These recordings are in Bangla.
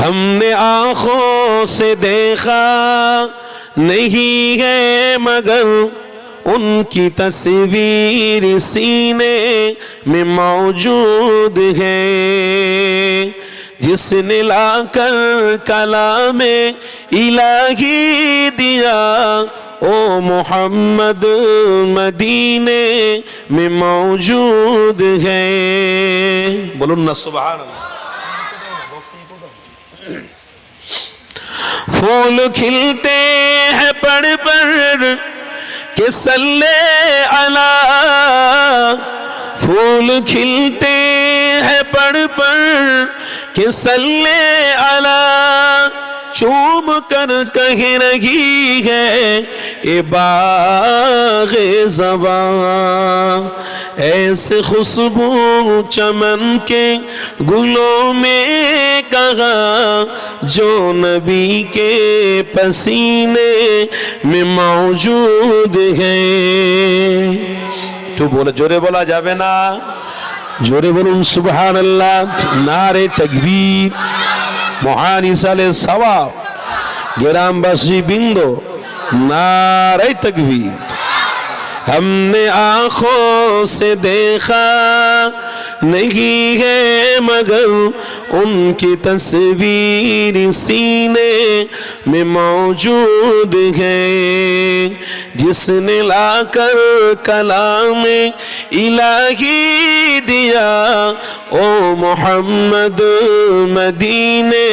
हमने आंखों से देखा नहीं है मगर उनकी तस्वीर सीने में मौजूद है। जिसने लाकर कलामे इलाही दिया ओ मोहम्मद मदीने में मौजूद है। बोलून ना सुभान अल्लाह। फूल खिलते हैं पड़ पर के सल्ले अला, फूल खिलते हैं पड़ पर के सल्ले अला, चूम कर कह रही है ए बाग़े ज़बां। ऐसे खुशबू चमन के गुलों में कहा जो नबी के पसीने में मौजूद है। तो बोले जोरे बोला जावे ना, जोरे बोलूं सुभान अल्लाह, नारे तकबीर, মহান ইসালে সওয়াব, গ্রামবাসী বৃন্দ নারে তাকবীর। हमने आँखों से देखा नहीं है मगर उनकी तस्वीर सीने में मौजूद है। जिसने लाकर कलाम इलाही दिया ओ मोहम्मद मदीने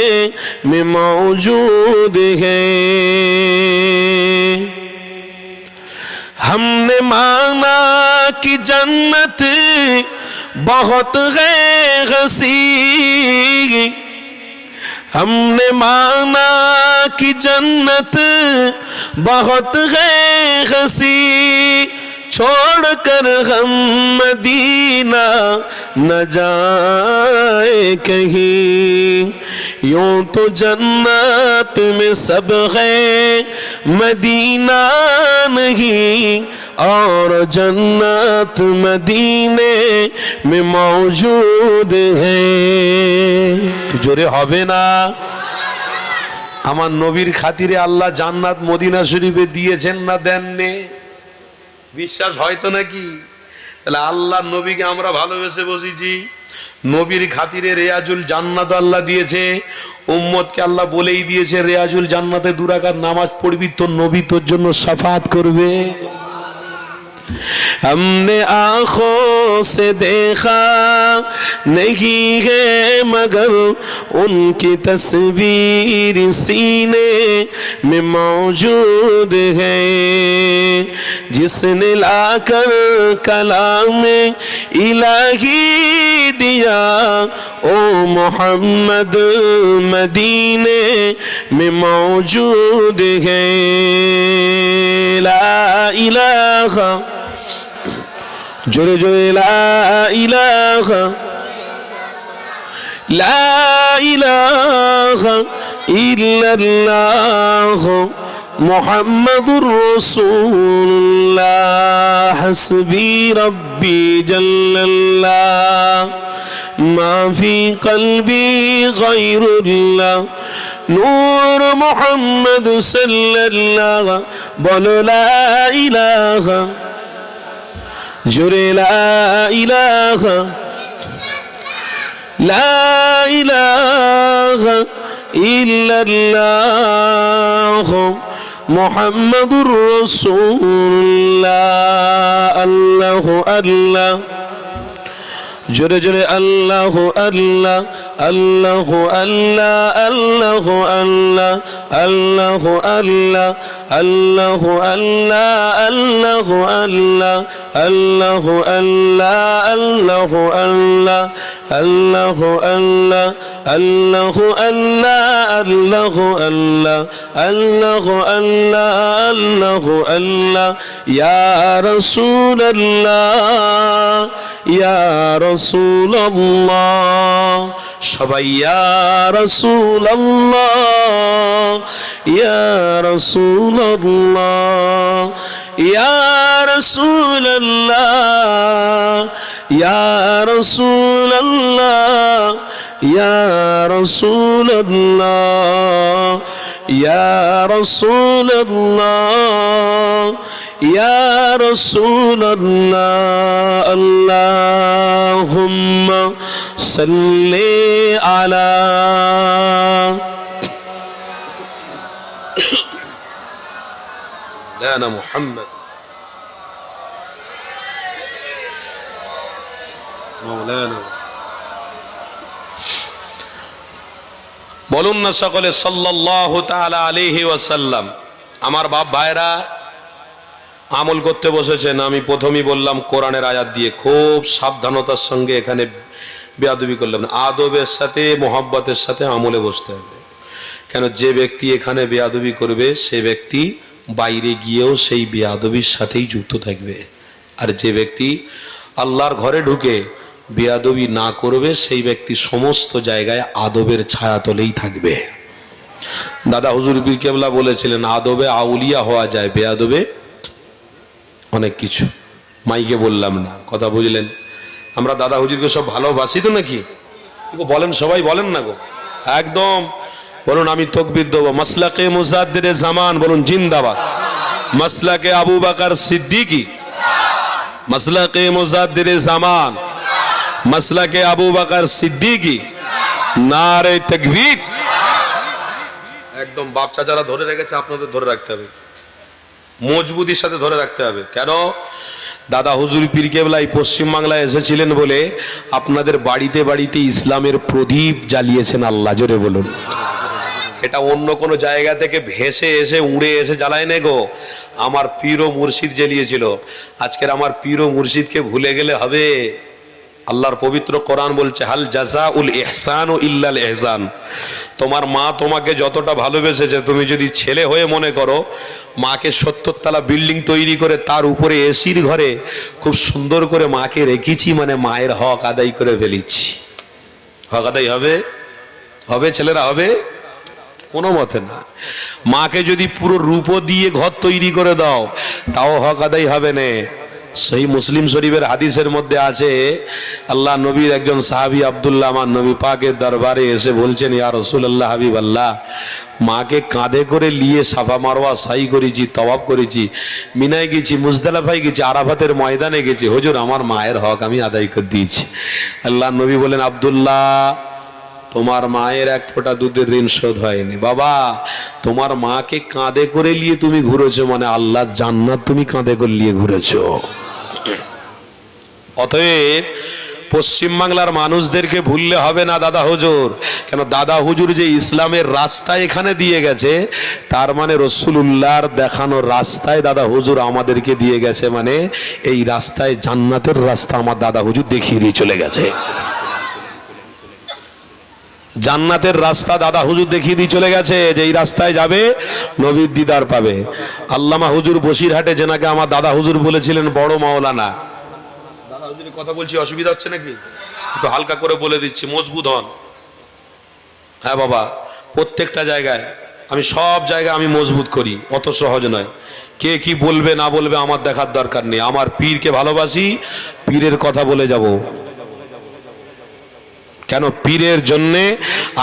में मौजूद है। हमने माना कि जन्नत बहुत है हसी, हमने माना कि जन्नत बहुत है हसी, छोड़कर हम मदीना न जाए कहीं। यूं तो जन्नत में सब है मदीना नहीं, और जन्नत मदीने में मौजूद है। जोरे होबे ना, আমার নবীর খাতিরে আল্লাহ জান্নাত মদিনা শরীফে দিয়েছেন না দেননি? বিশ্বাস হয়তো নাকি? তাহলে আল্লাহ নবীকে আমরা ভালোবেসে বসেছি, নবীর খাতিরে রিয়াজুল জান্নাত আল্লাহ দিয়েছে। উম্মতকে আল্লাহ বলেই দিয়েছে রিয়াজুল জান্নাতে 2 রাকাত নামাজ পড়বি তো নবী তোর জন্য শাফাত করবে। हमने आँखों से देखा नहीं है मगर उनकी तस्वीर सीने में मौजूद है। जिसने लाकर कलाम इलाही दिया ओ मोहम्मद मदीने में मौजूद है। ला इलाहा, जोरे जोरे ला इलाहा, ला इलाहा इल्लल्लाह मुहम्मदुर रसूलुल्लाह, हस्बी रब्बी जल्लल्लाह, मा फी क़ल्बी गैरुल्लाह, नूर मुहम्मद सल्लल्लाह। बोलो ला इलाहा, जोरे ला इलाहा, ला इलाहा इल्लल्लाह मुहम्मदुर रसूलुल्लाह। अल्लाह अल्लाह, जोरे जोरे अल्लाह अल्लाह, अल्लाह अल्लाह, अल्लाह अल्लाह, अल्लाह अल्लाह, अल्लाह अल्लाह, अल्लाह अल्लाह, अल्लाह अल्लाह, अल्लाह अल्लाह, अल्लाह अल्लाह, अल्लाह अल्लाह, अल्लाह अल्लाह, अल्लाह अल्लाह। या रसूल अल्लाह, या रसूल अल्लाह, সবাই ইয়া রাসূলুল্লাহ, ইয়া রাসূলুল্লাহ, ইয়া রাসূলুল্লাহ, ইয়া রাসূলুল্লাহ, ইয়া রাসূলুল্লাহ ইয়া রাসূলুল্লাহ ইয়া রাসূলুল্লাহ আল্লাহুম্মা সাল্লি আলা লানা মুহাম্মদ মাওলানা। বলুন না সকলে সাল্লাল্লাহু তাআলা আলাইহি ওয়াসাল্লাম। আমার বাপ ভাইরা আমল করতে বসেছেন, আমি প্রথমেই বললাম কোরআনের আয়াত দিয়ে খুব সাবধানতার সঙ্গে এখানে বেয়াদবি করলাম না, আদবের সাথে মোহাব্বতের সাথে আমলে বসতে হবে। কেন যে ব্যক্তি এখানে বেয়াদবি করবে সে ব্যক্তি বাইরে গিয়েও সেই বেয়াদবির সাথেই যুক্ত থাকবে, আর যে ব্যক্তি আল্লাহর ঘরে ঢুকে বেয়াদবি না করবে সেই ব্যক্তি সমস্ত জায়গায় আদবের ছায়াতলেই থাকবে। দাদা হুজুর পীর কেবলা বলেছিলেন আদবে আউলিয়া হওয়া যায়, বেয়াদবে অনেক কিছু। মাইকে বললাম না, কথা বুঝলেন? আমরা দাদা হুজুরকে সব ভালোবাসি তো নাকি? বলেন সবাই, বলেন না গো একদম বলুন। আমি তাকবীর দেব। মাসলাকে মুজাদ্দিদে জামান বলুন জিন্দাবাদ। মাসলাকে আবু বকর সিদ্দিকী, মাসলাকে মুজাদ্দিদে জামান, মাসলাকে আবু বকর সিদ্দিকী, নারে তাকবীর। একদম বাপ চাচারা ধরে রেখেছে, আপনাদের ধরে রাখতে হবে, মজবুতির সাথে ধরে রাখতে হবে। কেন? দাদা হুজুর পীর কেবলা এই পশ্চিম বাংলায় এসেছিলেন বলে আপনাদের বাড়িতে বাড়িতে ইসলামের প্রদীপ জ্বালিয়েছেন আল্লাহ, জোরে বলুন। এটা অন্য কোনো জায়গা থেকে ভেসে এসে উড়ে এসে জ্বালায় না গো, আমার পীর ও মুর্শিদ জ্বালিয়েছিল। আজকের আমার পীর ও মুর্শিদকে ভুলে গেলে হবে? আল্লাহর পবিত্র কোরআন বলছে হাল জাযাউল ইহসানু ইল্লাল ইহসান। তোমার মা তোমাকে যতটা ভালোবেসেছে, তুমি যদি ছেলে হয়ে মনে করো মাকে 70 তলা বিল্ডিং তৈরি করে তার উপরে এসির ঘরে খুব সুন্দর করে মাকে রেখেছি, মানে মায়ের হক আদায় করে ফেলেছি। হক আদায় হবে? হবে ছেলেরা? হবে? কোনো মতে না। মাকে যদি পুরো রূপো দিয়ে ঘর তৈরি করে দাও তাও হক আদায় হবে না। সেই মুসলিম শরীফের হাদিসের মধ্যে আছে, আল্লাহ নবীর একজন সাহাবী আব্দুল্লাহ আমার নবী পাকের দরবারে এসে বলছেন, ইয়া রাসূলুল্লাহ হাবিবাল্লাহ, মাকে কাঁধে করে নিয়ে সাফা মারওয়া সাই করেছি, তওয়াব করেছি, মিনায় গেছি, মুজদালিফায় গেছি, আরাফাতের ময়দানে গেছি, হুজুর আমার মায়ের হক আমি আদায় করে দিয়েছি। আল্লাহ নবী বলেন, আব্দুল্লাহ তোমার মায়ের এক ফোঁটা দুধের ঋণ শোধ হয়নি। বাবা তোমার মাকে কাঁধে করে নিয়ে তুমি ঘুরেছো, মানে আল্লাহ জান্নাত তুমি কাঁধে করে নিয়ে ঘুরেছো। অতএব পশ্চিম বাংলার মানুষদেরকে ভুললে হবে না দাদা হুজুর। কেন? দাদা হুজুর যে ইসলামের রাস্তা এখানে দিয়ে গেছে, তার মানে রাসূলুল্লাহর দেখানো রাস্তায় দাদা হুজুর আমাদেরকে দিয়ে গেছে, মানে এই রাস্তায় জান্নাতের রাস্তা আমার দাদা হুজুর দেখিয়ে দিয়ে চলে গেছে। জান্নাতের রাস্তা দাদা হুজুর দেখিয়ে দিয়ে চলে গেছে, যে এই রাস্তায় যাবে নবীর দিদার পাবে। আল্লামা হুজুর বসিরহাটে যেনাকে আমার দাদা হুজুর বলেছিলেন বড় মাওলানা। দাদা হুজুরের কথা বলছি, অসুবিধা হচ্ছে নাকি? একটু হালকা করে বলে দিচ্ছি, মজবুত হন। হ্যাঁ বাবা, প্রত্যেকটা জায়গায় আমি সব জায়গায় আমি মজবুত করি, অত সহজ নয়। কে কি বলবে না বলবে আমার দেখার দরকার নেই। আমার পীরকে ভালোবাসি, পীরের কথা বলে যাব। কেন? পীরের জন্যে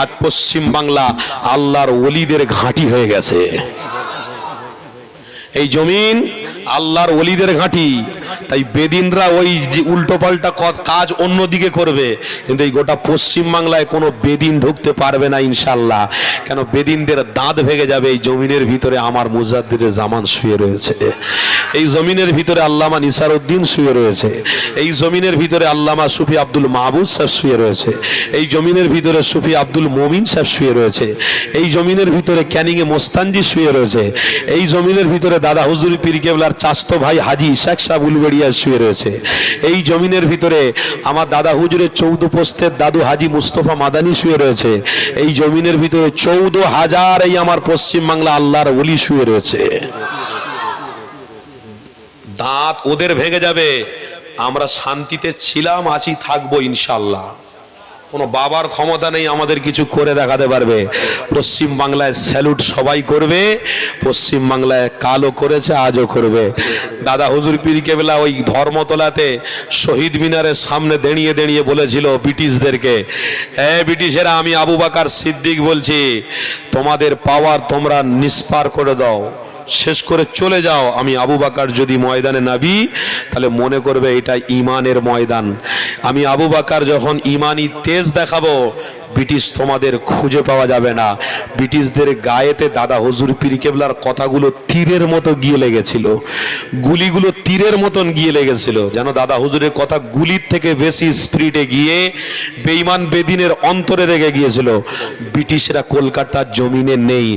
আজ পশ্চিম বাংলা আল্লাহর ওলিদের ঘাঁটি হয়ে গেছে। এই জমিন আল্লাহর ওলিদের ঘাঁটি। তাই বেদিনরা ওই যে উল্টো পাল্টা কাজ অন্যদিকে করবে, কিন্তু এই গোটা পশ্চিম বাংলায় কোনো বেদিন ঢুকতে পারবে না ইনশাল্লাহ। কেন? বেদিনদের দাঁত ভেঙে যাবে। এই জমিনের ভিতরে আমার মুজাদ্দিদে জামান শুয়ে রয়েছে, এই জমিনের ভিতরে আল্লামা নিসারউদ্দিন শুয়ে রয়েছে, এই জমিনের ভিতরে আল্লামা সুফি আব্দুল মাহবুব সাহেব শুয়ে রয়েছে, এই জমিনের ভিতরে সুফি আব্দুল মমিন সাহেব শুয়ে রয়েছে, এই জমিনের ভিতরে ক্যানিংয়ে মোস্তানজি শুয়ে রয়েছে, এই জমিনের ভিতরে দাদা হুজুর পীর কেবলার চাস্তো ভাই হাজী ইসাক সাহেব উলবেড়িয়া শুয়ে রয়েছে, এই জমিনের ভিতরে আমার দাদা হুজুরের 14 পোস্তের দাদু হাজী মুস্তফা মাদানী শুয়ে রয়েছে, এই জমিনের ভিতরে 14,000 এই আমার পশ্চিম বাংলা আল্লাহর ওলি শুয়ে রয়েছে। দাঁত ওদের ভেঙে যাবে, আমরা শান্তিতে ছিলাম, আছি, থাকবো ইনশাল্লাহ। কোনো বাবার ক্ষমতা নেই আমাদের কিছু করে দেখাতে পারবে। পশ্চিম বাংলায় স্যালুট সবাই করবে, পশ্চিম বাংলায় কালও করেছে, আজও করবে। দাদা হুজুর পীর কেবলা ওই ধর্মতলাতে শহীদ মিনারের সামনে দাঁড়িয়ে দাঁড়িয়ে বলেছিল ব্রিটিশদেরকে, ব্রিটিশেরা, আমি আবু বকর সিদ্দিক বলছি, তোমাদের পাওয়ার তোমরা নিষ্পার করে দাও, শেষ করে চলে যাও। আমি আবু বকর যদি ময়দানে নামি তাহলে মনে করবে এটা ইমানের ময়দান। আমি আবু বকর যখন ইমানি তেজ দেখাবো, ব্রিটিশ তোমাদের খুঁজে পাওয়া যাবে না। ব্রিটিশদের গায়েতে দাদা হুজুর পীর কেবলার কথাগুলো তীরের মতো গিয়ে লেগেছিল, গুলিগুলো তীরের মতন গিয়ে লেগেছিল, যেন দাদা হুজুরের কথা গুলির থেকে বেশি স্পিডে গিয়ে বেঈমান বেদিনের অন্তরে রেগে গিয়েছিল। ব্রিটিশরা কলকাতার জমিনে নেই।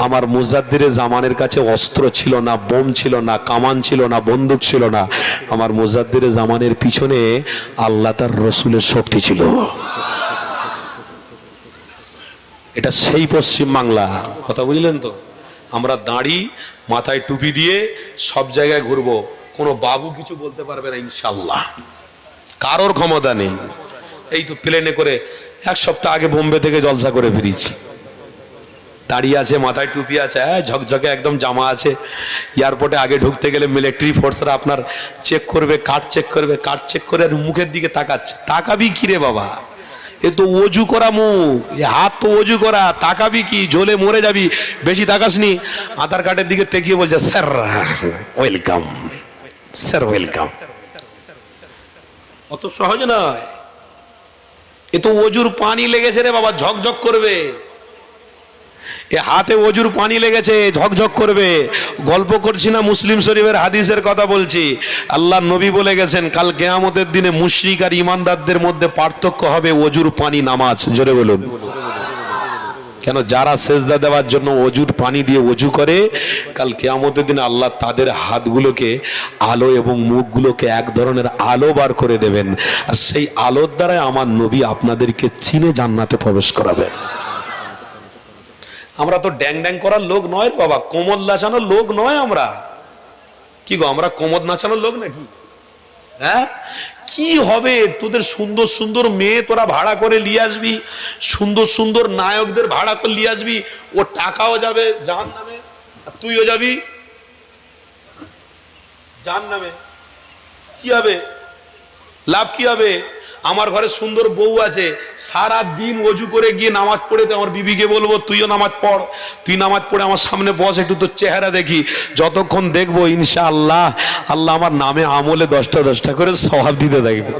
আমার মুজাদ্দিরে জামানের কাছে অস্ত্র ছিল না, বোম ছিল না, কামান ছিল না, বন্দুক ছিল না। আমার মুজাদ্দিরে জামানের পিছনে আল্লাহ তার রসুলের শক্তি ছিল। এটা সেই পশ্চিম বাংলা, কথা বুঝলেন তো? আমরা দাঁড়ি মাথায় টুপি দিয়ে সব জায়গায় ঘুরবো, কোনো বাবু কিছু বলতে পারবে না ইনশাল্লাহ, কারোর ক্ষমতা নেই। এই তো প্লেনে করে এক সপ্তাহ আগে বোম্বে থেকে জলসা করে ফিরেছি, দাঁড়িয়ে আছে, মাথায় টুপি আছে, ঝকঝকে একদম জামা আছে। এয়ারপোর্টে আগে ঢুকতে গেলে মিলিটারি ফোর্সরা আপনার চেক করবে, কার্ড চেক করবে, কার্ড চেক করে আর মুখের দিকে তাকাচ্ছে। তাকাবি কি রে বাবা, এ তো ওযু করা মুখ, হাত তো ওযু করা, তাকাবি কি, ঝোলে মরে যাবি, বেশি তাকাসনি। আধার কার্ডের দিকে তাকিয়ে বলছে স্যার ওয়েলকাম, স্যার ওয়েলকাম। অত সহজ নয়, এ তো ওযুর পানি লেগেছে রে বাবা, ঝকঝক করবে। এ হাতে ওযুর পানি লেগেছে, ঝকঝক করবে। গল্প করছি না, মুসলিম শরীফের হাদিসের কথা বলছি। আল্লাহ নবী বলে গেছেন, কাল কিয়ামতের দিনে মুশরিক আর ঈমানদারদের মধ্যে পার্থক্য হবে ওযুর পানি, নামাজ। জোরে বলুন। কেন? যারা সেজদা দেওয়ার জন্য ওযুর পানি দিয়ে ওযু করে, কাল কিয়ামতের দিনে আল্লাহ তাদের হাতগুলোকে আলো এবং মুখগুলোকে এক ধরনের আলো বার করে দেবেন, আর সেই আলোর দ্বারাই আমার নবী আপনাদেরকে চিনে জান্নাতে প্রবেশ করাবেন। আমরা তো ড্যাং ড্যাং করার লোক নয় রে বাবা, কোমর নাচানোর লোক নয় আমরা। কি গো, আমরা কোমর নাচানোর লোক নাকি? হ্যাঁ, কি হবে? তোদের সুন্দর সুন্দর মেয়ে তোরা ভাড়া করে নিয়ে আসবি, সুন্দর সুন্দর নায়কদের ভাড়া করে নিয়ে আসবি, ও টাকাও যাবে জাহান্নামে, আর তুইও যাবি জাহান্নামে। কি হবে? লাভ কি হবে? আমার ঘরে সুন্দর বউ আছে, সারা দিন ওযু করে গিয়ে নামাজ পড়ে তো আমার বিবিকে বলবো তুইও নামাজ পড়, তুই নামাজ পড়ে আমার সামনে বস, একটু তোর চেহারা দেখি। যতক্ষণ দেখবো ইনশাআল্লাহ আল্লাহ আমার নামে আমলে 10টা করে সওয়াব দিতে থাকবে।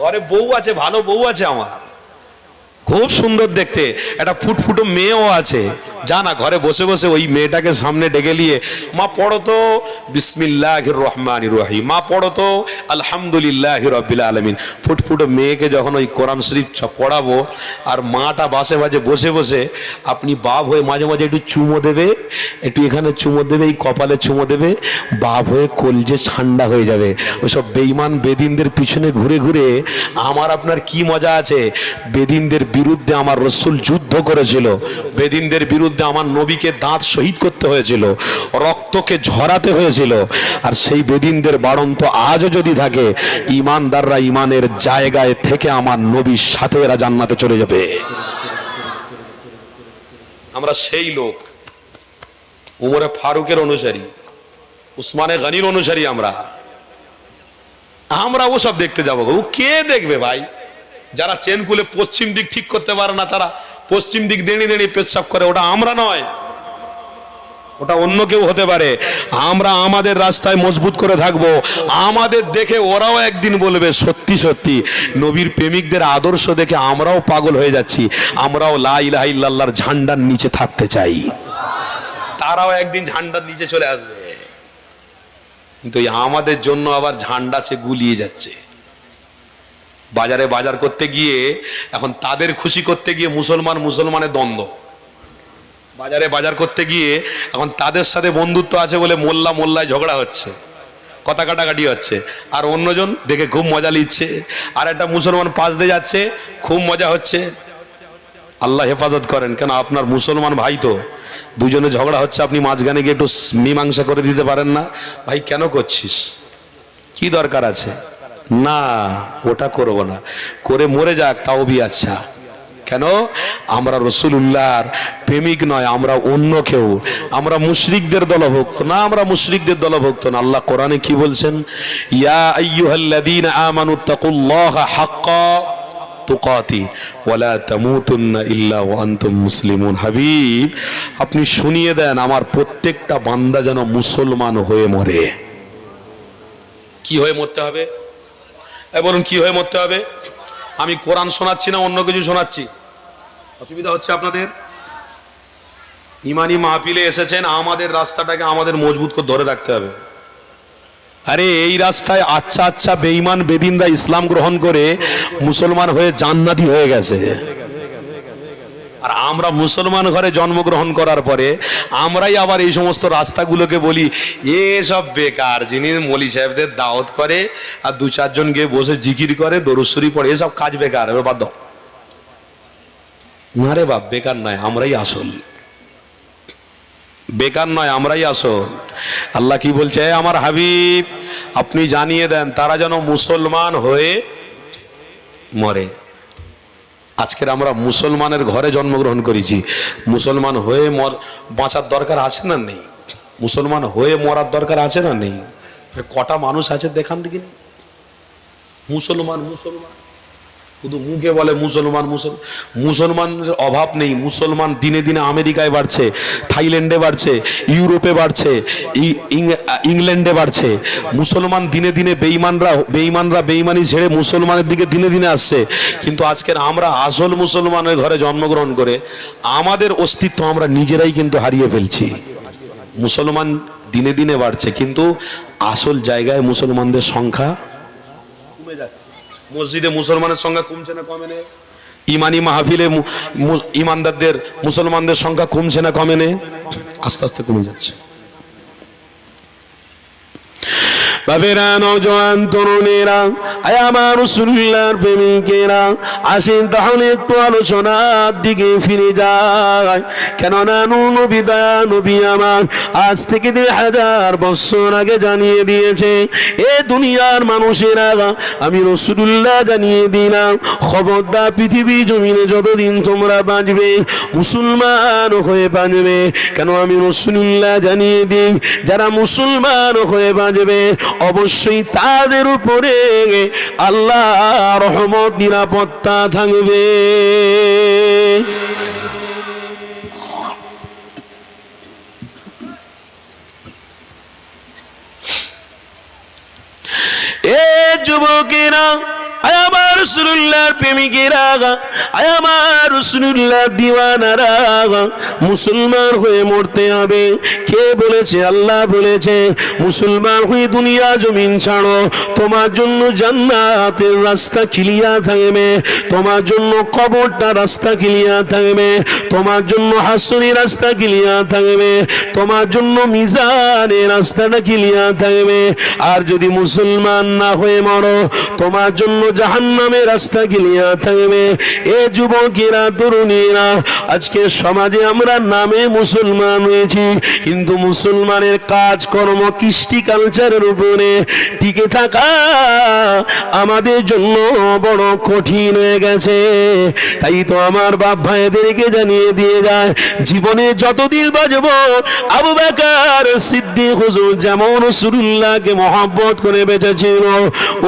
ঘরে বউ আছে, ভালো বউ আছে আমার, খুব সুন্দর দেখতে, একটা ফুটফুটো মেয়েও আছে। যা না, ঘরে বসে বসে ওই মেয়েটাকে সামনে ডেকে নিয়ে, মা পড়ো তো বিসমিল্লাহির রহমানির রহিম, মা পড়ো তো আলহামদুলিল্লাহি রাব্বিল আলামিন। ফুটফুটো মেয়েকে যখন ওই কোরআন শরীফ পড়াবো, আর মাটা বাসে বাজে বসে বসে আপনি বাপ হয়ে মাঝে মাঝে একটু চুমো দেবে, একটু এখানে চুমো দেবে, এই কপালে চুমো দেবে, বাপ হয়ে কলজে ঠান্ডা হয়ে যাবে। ওইসব বেঈমান বেদিনদের পিছনে ঘুরে ঘুরে আমার আপনার কি মজা আছে? বেদিনদের বিরুদ্ধে আমার রসুল যুদ্ধ করেছিল, বেদিনদের বিরুদ্ধে আমার নবীকে দাঁত শহীদ করতে হয়েছিল, রক্তকে ঝরাতে হয়েছিল। আর সেই বেদিনদের বাড়ন্ত আজও যদি থাকে, ঈমানদাররা ঈমানের জায়গায় থেকে আমার নবীর সাথে এরা জান্নাতে চলে যাবে। আমরা সেই লোক, উমরে ফারুকের অনুসারী, উসমানে গনির অনুসারী। আমরা ওসব দেখতে যাবো? ও কে দেখবে ভাই? যারা চেন খুলে পশ্চিম দিক ঠিক করতে পারে না, তারা পশ্চিম দিক দেড়ি দেড়ি পেচ্ছাপ করে, ওটা আমরা নয়, ওটা অন্য কেউ হতে পারে। আমরা আমাদের রাস্তায় মজবুত করে থাকবো, আমাদের দেখে ওরাও একদিন বলবে সত্যি সত্যি নবীর প্রেমিকদের আদর্শ দেখে আমরাও পাগল হয়ে যাচ্ছি, আমরাও লা ইলাহা ইল্লাল্লাহর ঝান্ডার নিচে থাকতে চাই। তারাও একদিন ঝান্ডার নিচে চলে আসবে, কিন্তু আমাদের জন্য আবার ঝান্ডা সে গুলিয়ে যাচ্ছে। বাজারে বাজার করতে গিয়ে এখন তাদের খুশি করতে গিয়ে মুসলমানের দ্বন্দ্ব। বাজারে বাজার করতে গিয়ে এখন তাদের সাথে বন্ধুত্ব আছে বলে মোল্লায় ঝগড়া হচ্ছে, কথা কাটাকাটি হচ্ছে, আর অন্যজন দেখে খুব মজা নিচ্ছে। আর একটা মুসলমান পাশ দিয়ে যাচ্ছে, খুব মজা হচ্ছে। আল্লাহ হেফাজত করেন। কেন? আপনার মুসলমান ভাই তো, দুজনে ঝগড়া হচ্ছে, আপনি মাঝখানে গিয়ে একটু মীমাংসা করে দিতে পারেন না? ভাই কেন করছিস, কি দরকার আছে? না, ওটা করব না, করে মরে যাক তাও বি আচ্ছা। কেন? আমরা রাসূলুল্লাহর প্রেমিক নয়, আমরা অন্য কেউ, আমরা মুশরিকদের দলভুক্ত না, আমরা মুশরিকদের দলভুক্ত না। আল্লাহ কোরআনে কি বলছেন? ইয়া আইয়ুহাল্লাযীনা আমানুত্তাকুল্লাহা হাক্কা তুকাতি ওয়ালা তামুতুন্না ইল্লা ওয়া আনতুম মুসলিমুন। হাবিব, আপনি শুনিয়ে দেন আমার প্রত্যেকটা বান্দা যেন মুসলমান হয়ে মরে। কি হয়ে মরতে হবে? বলুন কি হয়ে মরতে হবে? আমি কোরআন শোনাচ্ছি না অন্য কিছু শোনাচ্ছি? অসুবিধা হচ্ছে আপনাদের? ইমানি মাহফিলে এসেছেন, আমাদের রাস্তাটাকে আমাদের মজবুত করে ধরে রাখতে হবে। আরে এই রাস্তায় আচ্ছা আচ্ছা বেঈমান বেদিনরা ইসলাম গ্রহণ করে মুসলমান হয়ে জান্নাতি হয়ে গেছে, আর আমরা মুসলমান ঘরে জন্মগ্রহণ করার পরে আমরাই আবার এই সমস্ত রাস্তাগুলোকে বলি এসব বেকার জিনিস, মৌলী সাহেবদের দাওয়াত করে আর দু চারজন গিয়ে বসে জিকির করে, দরুদ শরীফ পড়ে, এসব কাজ বেকার। এবার বাদ দাও না রে বাপ, বেকার নয়, আমরাই আসল। বেকার নয়, আমরাই আসল। আল্লাহ কি বলছে? আমার হাবিব আপনি জানিয়ে দেন তারা যেন মুসলমান হয়ে মরে। আজকের আমরা মুসলমানের ঘরে জন্মগ্রহণ করেছি, মুসলমান হয়ে বাঁচার দরকার আছে না নেই? মুসলমান হয়ে মরার দরকার আছে না নেই? কটা মানুষ আছে দেখান দেখি। মুসলমান মুসলমান শুধু মুখে বলে মুসলমান মুসলমান, মুসলমানের অভাব নেই। মুসলমান দিনে দিনে আমেরিকায় বাড়ছে, থাইল্যান্ডে বাড়ছে, ইউরোপে বাড়ছে, ইংল্যান্ডে বাড়ছে। মুসলমান দিনে দিনে বেঈমানরা বেঈমানি ছেড়ে মুসলমানের দিকে দিনে দিনে আসছে। কিন্তু আজকের আমরা আসল মুসলমানের ঘরে জন্মগ্রহণ করে আমাদের অস্তিত্ব আমরা নিজেরাই কিন্তু হারিয়ে ফেলছি। মুসলমান দিনে দিনে বাড়ছে, কিন্তু আসল জায়গায় মুসলমানদের সংখ্যা কমে যাচ্ছে। মসজিদে মুসলমানের সংখ্যা কমছে না কমে নেই? ইমানি মাহফিলে ইমানদারদের মুসলমানদের সংখ্যা কমছে না কমে নেই? আস্তে আস্তে কমে যাচ্ছে। বাবেরা, নওজোয়ান তরুণেরা, আয় আমার রাসূলুল্লাহর প্রেমিকেরা, আসেন তাহলে একটু আলোচনার দিকে ফিরে যায়। কেননা নবী দয়া নবী আমার আজ থেকে 2000 বছর আগে জানিয়ে দিয়েছে, এ দুনিয়ার মানুষেরা আমি রাসূলুল্লাহ জানিয়ে দিলাম, খবরদার পৃথিবী জমিনে যতদিন তোমরা বাঁচবে মুসলমান হয়ে বাঁচবে। কেন? আমি রাসূলুল্লাহ জানিয়ে দিই, যারা মুসলমান হয়ে বাঁচবে অবশ্যই তাদের উপরে আল্লাহর রহমত নিরাপত্তা থাকবে। এ যুবকেরা, আয় আমার রাসূলুল্লাহর প্রেমিকেরা, আয় আমার রাসূলুল্লাহর দিওয়ানারা, মুসলমান হয়ে মরতে হবে। কে বলেছে? আল্লাহ বলেছে মুসলমান হয়ে দুনিয়া জমিন ছাড়ো, তোমার জন্য জান্নাতের রাস্তা ক্লিয়ার থাকবে, তোমার জন্য কবরটা রাস্তা ক্লিয়ার থাকবে, তোমার জন্য হাসরের রাস্তা ক্লিয়ার থাকবে, তোমার জন্য মিজানের রাস্তাটা ক্লিয়ার থাকবে। আর যদি মুসলমান না হয়ে মরো, তোমার জন্য জাহান্নামের রাস্তা ক্লিয়ার থাকবে। এ যুবকেরা, তরুণীরা, আজকে সমাজে আমরা নামে মুসলমান হয়েছি, কিন্তু মুসলমানের কাজকর্ম কৃষ্টি কালচারের উপরে টিকে থাকা আমাদের জন্য বড় কঠিন হয়ে গেছে। তাই তো আমার বাপ ভাইদেরকে জানিয়ে দিয়ে যায়, জীবনে যতদিন বাঁচব আবু বকর সিদ্দিক হুজুর যেমন রাসূলুল্লাহকে মহব্বত করে বেঁচেছিল,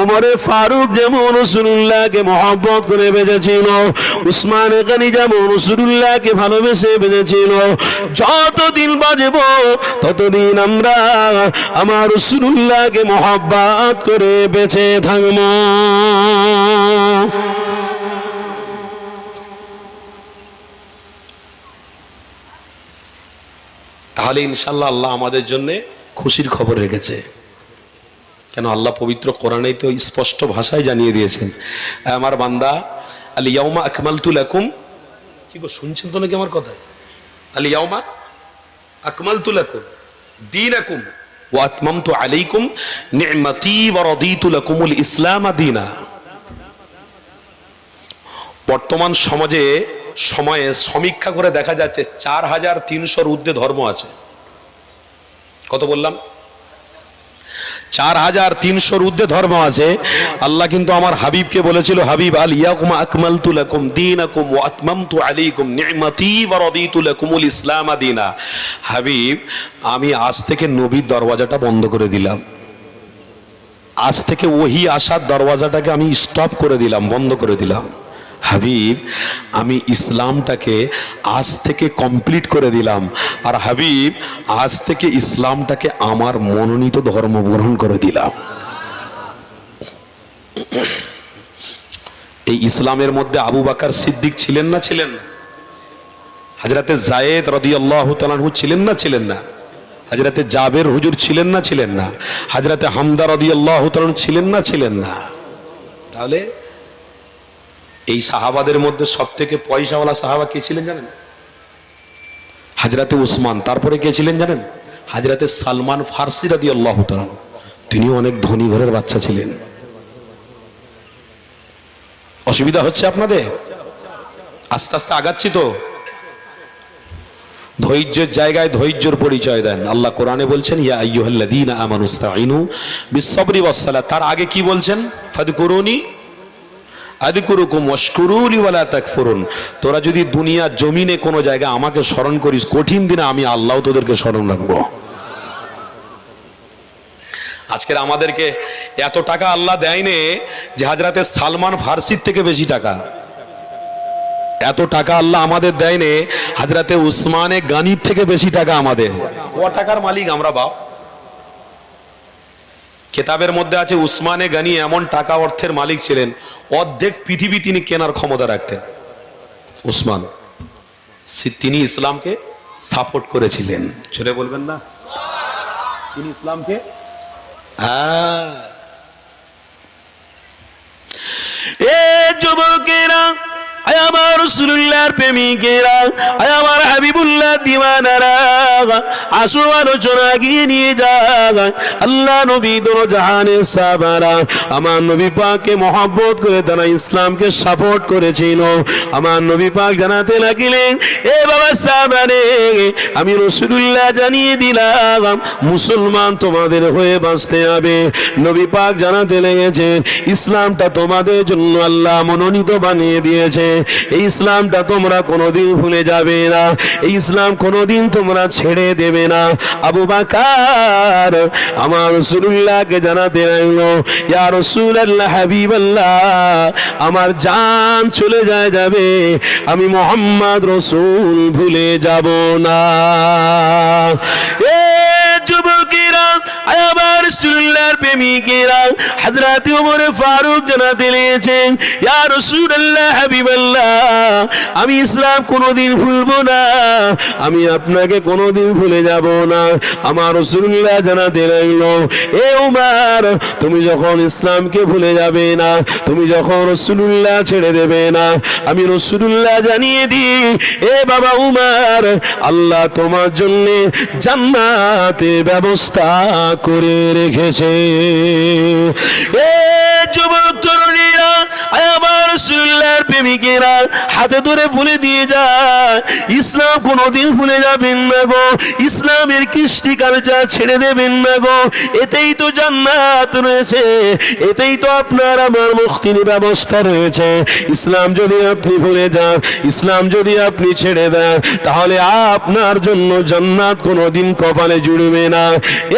উমরে ফারুক যেমন রাসূলুল্লাহকে মহব্বত করে বেঁচেছিল, উসমান গনি যেমন রাসূলুল্লাহকে ভালোবেসে বেঁচেছিল, যতদিন বাঁচব ততদিন আমরা আমার রাসূলুল্লাহকে মহব্বত করে বেঁচে থাকব। তাহলে ইনশাআল্লাহ আল্লাহ আমাদের জন্য খুশির খবর রেখেছে। কেন? আল্লাহ পবিত্র কোরআনেই তো স্পষ্ট ভাষায় জানিয়ে দিয়েছেন, আমার বান্দা আল ইয়াউমা আকমালতু লাকুম, কি গো শুনছেন তো নাকি আমার কথা? আল ইয়াউমা আকমালতু লাকুম দীনাকুম ওয়া আতমামতু আলাইকুম নি'মাতি ওয়া রাদিতু লাকুমুল ইসলাম দীনা। বর্তমান সময়ে সমীক্ষা করে দেখা যাচ্ছে 4300-র ঊর্ধ্বে ধর্ম আছে। কত বললাম? 4300-র ঊর্ধ্বে ধর্ম আছে। আল্লাহ কিন্তু আমার হাবিবকে বলেছিল, হাবিব আল ইয়াকুম আকমালতু লাকুম দীনাকুম ওয়া আতমামতু আলাইকুম নি'মাতি ওয়া রাদিতু লাকুমুল ইসলাম দীনা। হাবিব, আমি আজ থেকে নবীর দরওয়াজাটা বন্ধ করে দিলাম, আজ থেকে ওহী আসার দরওয়াজাটাকে আমি স্টপ করে দিলাম, বন্ধ করে দিলাম। হাবিব, আমি ইসলামটাকে আজ থেকে কমপ্লিট করে দিলাম। আর হাবিব, আজ থেকে ইসলামটাকে আমার মনোনীত ধর্ম গ্রহণ করে দিলাম। এই ইসলামের মধ্যে আবু বকর সিদ্দিক ছিলেন না ছিলেন না? হযরতে যায়েদ রাদিয়াল্লাহু তাআলা আনহু ছিলেন না ছিলেন না? হযরতে জাবের হুজুর ছিলেন না ছিলেন না? হযরতে হামদা রাদিয়াল্লাহু তাআলা ছিলেন না ছিলেন না? তাহলে এই সাহাবাদের মধ্যে সবথেকে পয়সাওয়ালা সাহাবা কে ছিলেন জানেন? হযরতে উসমান। তারপরে কে ছিলেন জানেন? হযরতে সালমান ফারসি রাদিয়াল্লাহু তাআলা। তিনিও অনেক ধনী ঘরের বাচ্চা ছিলেন। অসুবিধা হচ্ছে আপনাদের? আস্তে আস্তে আগাচ্ছি তো। ধৈর্যের জায়গায় ধৈর্যের পরিচয় দেন। আল্লাহ কোরআনে বলছেন, ইয়া আইয়ুহাল্লাযীনা আমানুস্তাঈনু বিস-সাবরি ওয়াস-সালাত। তার আগে কি বলছেন? ফাদকুরুনি আযকুরুকুম ওয়াশকুরুলি ওয়ালা তাকফুরুন। তোরা যদি দুনিয়া জমিনে কোনো জায়গায় আমাকে স্মরণ করিস, কঠিন দিনে আমি আল্লাহ তোদেরকে স্মরণ রাখবো। আজকের আমাদেরকে এত টাকা আল্লাহ দেয়নি যে হযরতে সালমান ফারসির থেকে বেশি টাকা। এত টাকা আল্লাহ আমাদের দেয়নি হযরতে উসমানে গানির থেকে বেশি টাকা আমাদের। ক টাকার মালিক আমরা বাপ? কিতাবের মধ্যে আছে উসমানে গানি এমন টাকা অর্থের মালিক ছিলেন, অর্ধেক পৃথিবী তিনি কেনার ক্ষমতা রাখতেন। উসমান, তিনি ইসলামকে সাপোর্ট করেছিলেন। ছেড়ে বলবেন না? তিনি ইসলামকে এ যুবকেরা, আয় আমার রাসূলুল্লাহর প্রেমিকেরা, আয় আমার হাবিবুল্লাহ দিওয়ানারা, আসো আলোচনা এগিয়ে নিয়ে যাক। আল্লাহ নবী দোনো জাহানের সাহাবারা আমার নবী পাককে মহব্বত করে তারা ইসলামকে সাপোর্ট করেছিল। আমার নবী পাক জানাতে লাগলেন, এ বাবা সাহাবারে, আমি রাসূলুল্লাহ জানিয়ে দিলাম মুসলমান তোমাদের হয়ে বাঁচতে হবে। নবী পাক জানাতে লেগেছেন, ইসলামটা তোমাদের জন্য আল্লাহ মনোনীত বানিয়ে দিয়েছে। এই ইসলামটা তোমরা কোনোদিন ভুলে যাবে না, এই ইসলাম কোনোদিন তোমরা ছেড়ে দেবে না। আবু বকর আমার রাসূলুল্লাহকে জানাতে লাগলো, ইয়া রাসূলুল্লাহ, হাবিবাল্লাহ, আমার জান চলে যাবে, আমি মুহাম্মদ রাসূল ভুলে যাব না। এ যুবকেরা, আমার রাসূলুল্লাহর প্রেমিকেরা, হযরত ওমর ফারুক জানাতে লেগেছেন, ইয়া রাসূলুল্লাহ, হাবিবাল্লাহ, আমি ইসলাম কোনোদিন ভুলবো না, আমি আপনাকে কোনোদিন ভুলে যাব না। আমার রাসূলুল্লাহ জানাতে লাগলো, এ ওমর, তুমি যখন ইসলামকে ভুলে যাবে না, তুমি যখন রাসূলুল্লাহ ছেড়ে দেবে না, আমি রাসূলুল্লাহ জানিয়ে দিই, এ বাবা ওমর, আল্লাহ তোমার জন্য জান্নাতে ব্যবস্থা করে রেখেছে। এ যুবক তরুণীরা, আমার রাসূলুল্লাহর প্রেমিকেরা, হাতে ধরে বলে দিয়ে যায়, ইসলাম কোনোদিন ভুলে যাবেন না গো, ইসলামের কৃষ্টি কালচার ছেড়ে দেবেন না গো, এতেই তো জান্নাত রয়েছে, এতেই তো আপনার আমার মুক্তির ব্যবস্থা রয়েছে। ইসলাম যদি আপনি ভুলে যান, ইসলাম যদি আপনি ছেড়ে দেন, তাহলে আপনার জন্য জান্নাত কোনোদিন কপালে জুড়বে না।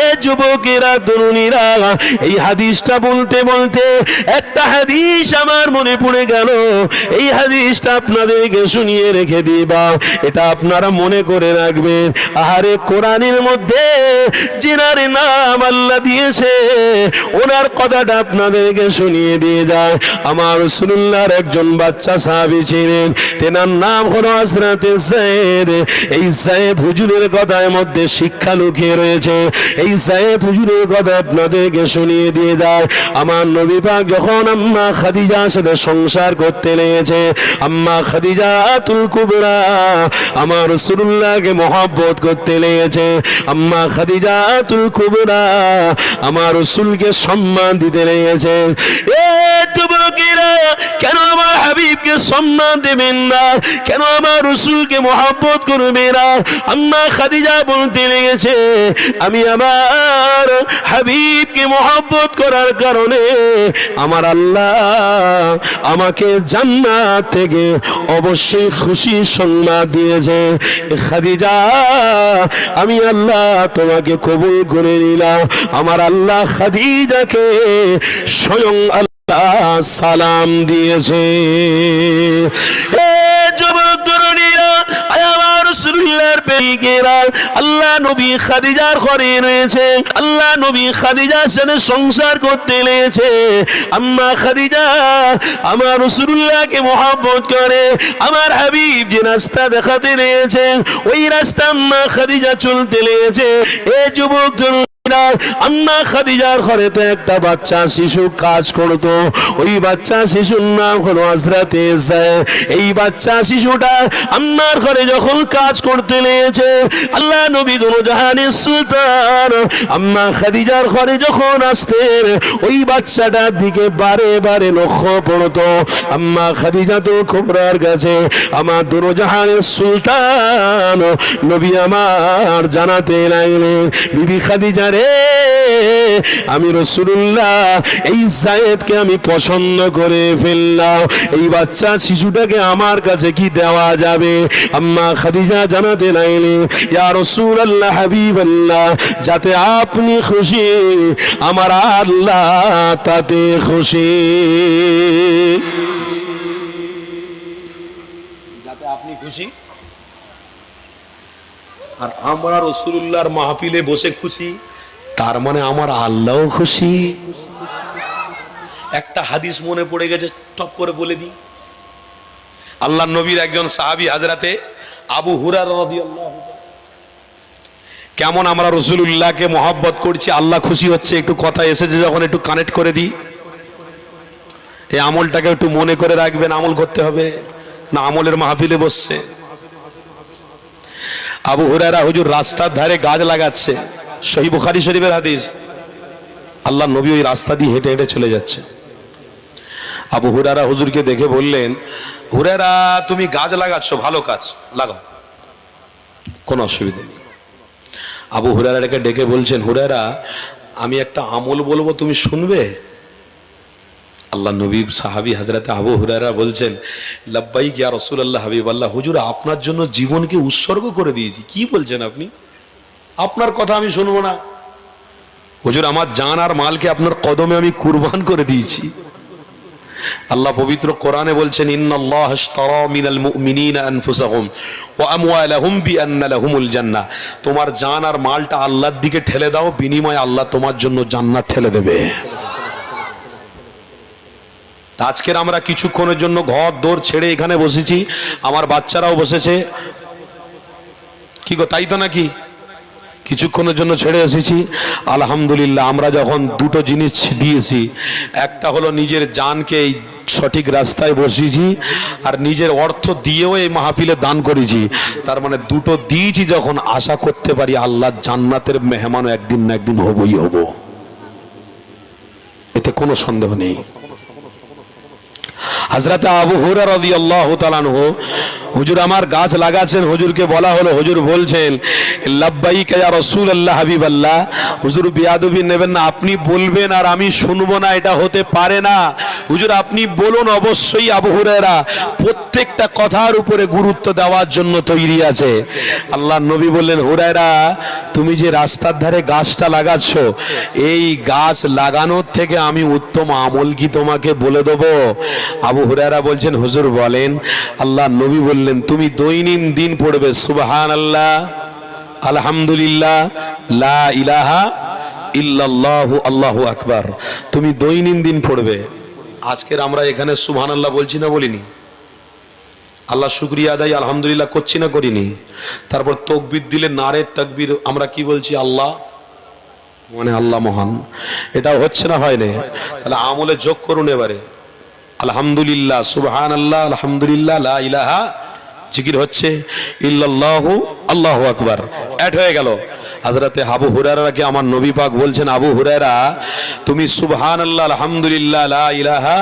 এ যুবকেরা, তরুণীরা, এই হাদিসটা বলতে বলতে একটা হাদিস আমার মনে পড়ে গেল। এই হাদিসটা আপনাদেরকে শুনিয়ে রেখে দিবা, এটা আপনারা মনে করে রাখবেন। আহারে, কোরআনের মধ্যে যিনার নাম আল্লাহ দিয়েছে, ওনার কথাটা আপনাদেরকে শুনিয়ে দিয়ে যায়। আমার রাসূলুল্লাহর একজন বাচ্চা সাহাবী ছিলেন, তেনার নাম হলো হযরতে যায়েদ। এই যায়েদ হুজুরের কথার মধ্যে শিক্ষা লুকিয়ে রয়েছে। এই যায়েদ হুজুরের কথা আপনাদেরকে শুনিয়ে দিয়ে যায়। আমার নবী পাক যখন আম্মা খাদিজার সাথে সংসার করতে লেগেছে। আম্মা খাদিজাতুল কুবরা আমার রাসূলুল্লাহকে মহব্বত করতে লেগেছে। আম্মা খাদিজাতুল কুবরা আমার রাসূলকে সম্মান দিতে লেগেছে। এ যুবকেরা, কেন আমার হাবিবকে সম্মান দেবেন না? কেন আমার রাসূলকে মহব্বত করবে না? আম্মা খাদিজা বলতে লেগেছে, আমি আমার হাবিবকে মহব্বত করার কারণে আমার আল্লাহ আমাকে জান্নাত থেকে অবশ্যই খুশি সংবাদ দিয়েছে। খাদিজা, আমি আল্লাহ তোমাকে কবুল করে নিলাম। আমার আল্লাহ খাদিজাকে স্বয়ং আল্লাহ সালাম দিয়েছে। এ যুবক তরুণীরা, আমার রাসূলুল্লাহর প্রেমিকেরা, আল্লাহ নবী খাদিজার ঘরে রয়েছে। আল্লাহ নবী খাদিজার সাথে সংসার করতে লেগেছে। আম্মা খাদিজা আমার রাসূলুল্লাহকে মহব্বত করে। আমার হাবিব যে রাস্তা দেখাতে লেগেছে, ওই রাস্তা আম্মা খাদিজা চলতে লেগেছে। এ যুবক আম্মা খাদিজার ঘরে তো একটা বাচ্চা শিশু কাজ করতো। ওই বাচ্চা শিশুর নাম হলো হযরতে যায়েদ। এই বাচ্চা শিশুটা আম্মার ঘরে যখন কাজ করতে লেগেছে, আল্লাহ নবী দুনো জাহানের সুলতান আম্মা খাদিজার ঘরে যখন আসতেন, ওই বাচ্চাটার দিকে বারে বারে লক্ষ্য পড়তো। আম্মা খাদিজাতুল কুবরার কাছে আমার দুনো জাহানের সুলতান নবী আমার জানাতে লাগলেন, বিবি খাদিজা রে, আমি রাসূলুল্লাহ এই যায়েদকে আমি পছন্দ করে ফেললাম। এই বাচ্চা শিশুটাকে আমার কাছে কি দেওয়া যাবে? আম্মা খাদিজা জানাতে লাগলেন, ইয়া রাসূলুল্লাহ, হাবিবাল্লাহ, যাতে আপনি খুশি আমার আল্লাহ তাতে খুশি। যাতে আপনি খুশি আর আমরা রাসূলুল্লাহর মাহফিলে বসে খুশি, তার মানে আমার আল্লাহও খুশি। একটা হাদিস মনে পড়ে গেছে, টপ করে বলে দিই। আল্লাহ নবীর একজন সাহাবী হযরতে আবু হুরায়রা রাদিয়াল্লাহু তাআলা, কেমন আমরা রাসূলুল্লাহকে মহব্বত করছি, আল্লাহ খুশি হচ্ছে, একটু কথা এসেছে যখন একটু কানেক্ট করে দিই। এই আমলটাকে একটু মনে করে রাখবেন, আমল করতে হবে না, আমলের মাহফিলে বসছে। আবু হুরায়রা হুজুর রাস্তার ধারে গাছ লাগাচ্ছে, সহিহ বুখারী শরীফের হাদিস। আল্লাহ নবী ওই রাস্তা দিয়ে হেঁটে হেঁটে চলে যাচ্ছে। আবু হুরায়রা হুজুরকে দেখে বললেন, হুরায়রা, তুমি গাছ লাগাচ্ছ, ভালো কাজ, লাগাও, কোনো অসুবিধা নেই। আবু হুরায়রাকে ডেকে বলছেন, হুরায়রা, আমি একটা আমল বলবো, তুমি শুনবে? আল্লাহ নবী সাহাবী হযরতে আবু হুরায়রা বলছেন, লাব্বাইক ইয়া রাসূলুল্লাহ, হাবিবাল্লাহ, হুজুর আপনার জন্য জীবনকে উৎসর্গ করে দিয়েছি। কি বলছেন আপনি? আপনার কথা আমি শুনবো না? হুজুর, আমার জান আর মালকে আপনার কদমে আমি কুরবান করে দিয়েছি। আল্লাহ পবিত্র কোরআনে বলছেন, ইন্নাল্লাহ আশতারা মিনাল মুমিনিনা আনফুসাহুম ওয়া আমওয়ালাহুম বিআন্না লাহুমুল জান্নাহ। তোমার জান আর মালটা আল্লাহর দিকে ঠেলে দাও, বিনিময়ে আল্লাহ তোমার জন্য জান্নাত ঠেলে দেবে। আজকের আমরা কিছুক্ষণের জন্য ঘর দৌড় ছেড়ে এখানে বসেছি, আমার বাচ্চারাও বসেছে, কি গো, তাই তো নাকি? কিছুক্ষণের জন্য ছেড়ে এসেছি। আলহামদুলিল্লাহ, আমরা যখন দুটো জিনিস দিয়েছি, একটা হলো নিজের জানকে এই সঠিক রাস্তায় বসিয়েছি, আর নিজের অর্থ দিয়েও এই মাহফিলে দান করেছি। তার মানে দুটো দিয়েছি যখন, আশা করতে পারি আল্লাহ জান্নাতের মেহমানও একদিন না একদিন হবই হব, এতে কোনো সন্দেহ নেই। হযরত আবু হুরায়রা রাদিয়াল্লাহু তাআলা আনহু, হুজুর আমার গাছ লাগাচ্ছেন, হুজুরকে বলা হলো, হুজুর বলছেন, লাব্বাইক ইয়া রাসূলুল্লাহ, হাবিবাল্লাহ, হুজুর বিয়াদবি নেবেন না, আপনি বলবেন আর আমি শুনবো না, এটা হতে পারে না। হুজুর আপনি বলুন, অবশ্যই আবু হুরায়রা প্রত্যেকটা কথার উপরে গুরুত্ব দেওয়ার জন্য তৈরি আছে। আল্লাহ নবী বললেন, হুরায়রা, তুমি যে রাস্তার ধারে গাছটা লাগাচ্ছ, এই গাছ লাগানোর থেকে আমি উত্তম আমল কি তোমাকে বলে দেবো? আবু হুরায়রা বলছেন, হুজুর বলেন। আল্লাহ নবী বললেন, তুমি দৈনন্দিন পড়বে সুবহানাল্লাহ, আলহামদুলিল্লাহ, লা ইলাহা ইল্লাল্লাহু, আল্লাহু আকবার। তুমি দৈনন্দিন পড়বে। আজকের আমরা এখানে সুবহানাল্লাহ বলছি না বলিনি? আল্লাহ শুকরিয়া আদায় আলহামদুলিল্লাহ করছি না করিনি? তারপর তাকবীর দিলে নারে তাকবীর, আমরা কি বলছি? আল্লাহ মানে আল্লাহ মহান। এটা হচ্ছে না, হয় না? তাহলে আমলে যোগ করুন এবারে। আলহামদুলিল্লাহ, সুবহানাল্লাহ, আলহামদুলিল্লাহ, লা ইলাহা, জিকির হচ্ছে, ইল্লাল্লাহু, আল্লাহু আকবার, অ্যাড হয়ে গেল। হযরতে আবু হুরায়রাকে আমার নবী পাক বলছেন, আবু হুরায়রা, তুমি সুবহানাল্লাহ, আলহামদুলিল্লাহ, লা ইলাহা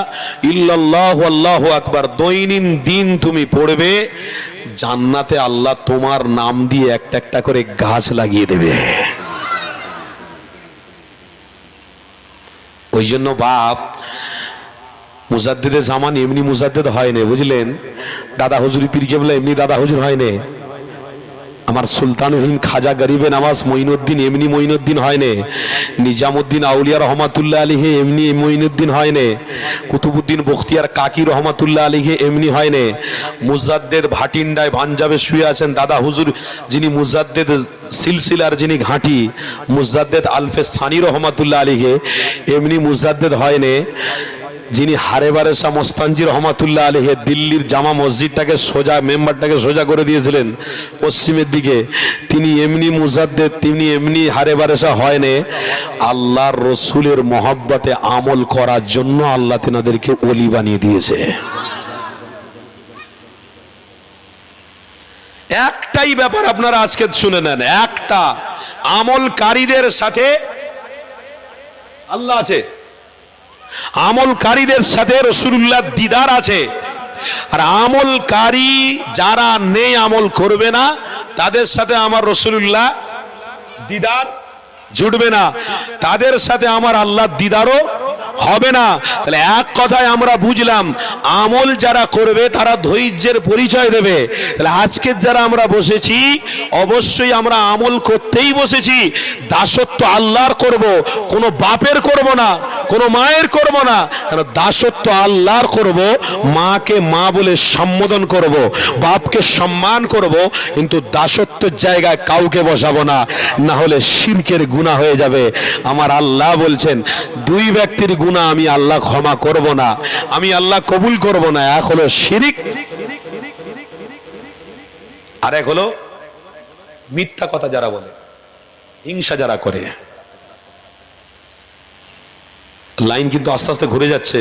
ইল্লাল্লাহু, আল্লাহু আকবার দৈনন্দিন তুমি পড়বে, জান্নাতে আল্লাহ তোমার নাম দিয়ে একটা একটা করে গাছ লাগিয়ে দেবে। ওই জন্য বাপ, মুজাদ্দিদে জামান এমনি মুজাদ্দিদ হয়নি, বুঝলেন? দাদা হুজুর পীর কেবলা এমনি দাদা হুজুর হয়নি। আমার সুলতানুল খাজা গরিবে নওয়াজ মঈনুদ্দিন এমনি মঈনুদ্দিন হয়নি। নিজামুদ্দিন আউলিয়া রহমাতুল্লাহ আলাইহি এমনি মঈনুদ্দিন হয়নি। কুতুবউদ্দিন বখতিয়ার কাকি রহমাতুল্লাহ আলাইহি এমনি হয়নি। মুজাদ্দিদ ভাটিন্ডায় পাঞ্জাবে শুয়ে আছেন দাদা হুজুর, যিনি মুজাদ্দিদ সিলসিলার যিনি ঘাঁটি, মুজাদ্দিদ আলফে সানি রহমাতুল্লাহ আলাইহি এমনি মুজাদ্দিদ হয়নি। যিনি হারে বারেশা মোস্তানজি রহমাতুল্লাহ আলাইহি দিল্লির জামা মসজিদটাকে সোজা, মেম্বারটাকে সোজা করে দিয়েছিলেন পশ্চিমের দিকে, তিনি এমনি মুজাদ্দিদ, তিনি এমনি হারে বারেশা হয়নি। আল্লাহর রসুলের মহব্বতে আমল করার জন্য আল্লাহ তেনাদেরকে ওলি বানিয়ে দিয়েছে। একটাই ব্যাপার আপনারা আজকে শুনে নেন, একটা আমলকারীদের সাথে আল্লাহ আছে, আমলকারীদের সাথে রাসূলুল্লাহ দিদার আছে। আর আমলকারী যারা নেই, আমল করবে না, তাদের সাথে আমার রাসূলুল্লাহ দিদার জুটবে না, তাদের সাথে আমার আল্লাহ দিদারও হবে না। তাহলে এক কথায় আমরা বুঝলাম, আমল যারা করবে তারা ধৈর্যের পরিচয় দেবে। তাহলে আজকে যারা আমরা বসেছি, অবশ্যই আমরা আমল করতেই বসেছি। দাসত্ব আল্লাহর করব, কোনো বাপের করব না, কোনো মায়ের করব না। দাসত্ব আল্লাহর করব, মাকে মা বলে সম্বোধন করব, বাপকে সম্মান করব, কিন্তু দাসত্বের জায়গায় কাউকে বসাবো না, না হলে শিরকের গুনাহ হয়ে যাবে। আমার আল্লাহ বলছেন, দুই ব্যক্তির গুনাহ আমি আল্লাহ ক্ষমা করব না, আমি আল্লাহ কবুল করব না। এক হলো শিরিক, আর এক হলো মিথ্যা কথা যারা বলে, হিংসা যারা করে। লাইন কিন্তু আস্তে আস্তে ঘুরে যাচ্ছে।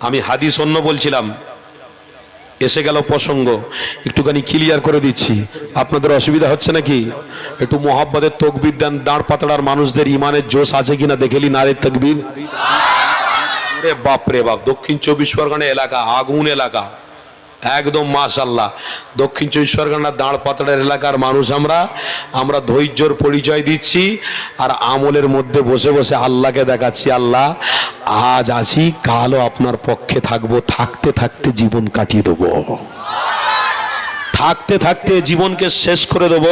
আমি হাদিস অন্য বলছিলাম, এসে গেল প্রসঙ্গ, একটুখানি ক্লিয়ার করে দিচ্ছি। আপনাদের অসুবিধা হচ্ছে নাকি? একটু মোহাব্বতের তকবীর দেন। দাঁড় পাতলার মানুষদের ইমানের জোশ আছে কিনা দেখেলি, নারে তকবীর। রে বাপ রে বাপ, দক্ষিণ 24 পরগনা এলাকা আগুন এলাকা, একদম মাশাআল্লাহ। দক্ষিণ 24 পরগনার দাঁড় পাতলার এলাকার মানুষ আমরা ধৈর্যর পরিচয় দিচ্ছি, আর আমলের মধ্যে বসে বসে আল্লাহকে দেখাচ্ছি, আল্লাহ আজ আছি, কালও আপনার পক্ষে থাকবো, থাকতে থাকতে জীবন কাটিয়ে দেবো, থাকতে থাকতে জীবনকে শেষ করে দেব।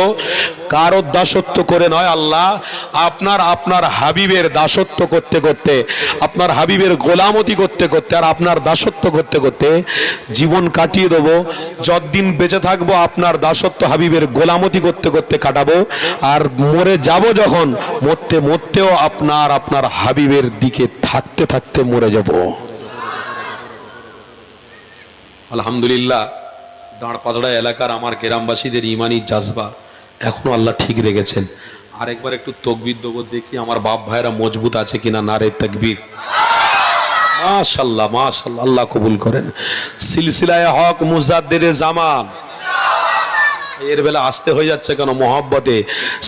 কারো দাসত্ব করে নয়, আল্লাহ আপনার হাবিবের দাসত্ব করতে করতে, আপনার হাবিবের গোলামতি করতে করতে, আর আপনার দাসত্ব করতে করতে জীবন কাটিয়ে দেব। যতদিন বেঁচে থাকবো আপনার দাসত্ব হাবিবের গোলামতি করতে করতে কাটাবো, আর মরে যাব যখন, মরতে মরতেও আপনার হাবিবের দিকে থাকতে থাকতে মরে যাব। আলহামদুলিল্লাহ, দাঁড়পাতড়া এলাকার আমার গ্রামবাসীদের ইমানি জাজবা এখনো আল্লাহ ঠিক রেখেছেন। আরেকবার একটু তকবীর দেবো, দেখি আমার বাপ ভাইরা মজবুত আছে কিনা। নারে তাকবীর, মাশাআল্লাহ মাশাআল্লাহ, আল্লাহ কবুল করেন। সিলসিলায়ে হক মুজাদ্দিদে জামান, এর বেলা আসতে হয়ে যাচ্ছে কেন মোহাব্বতে?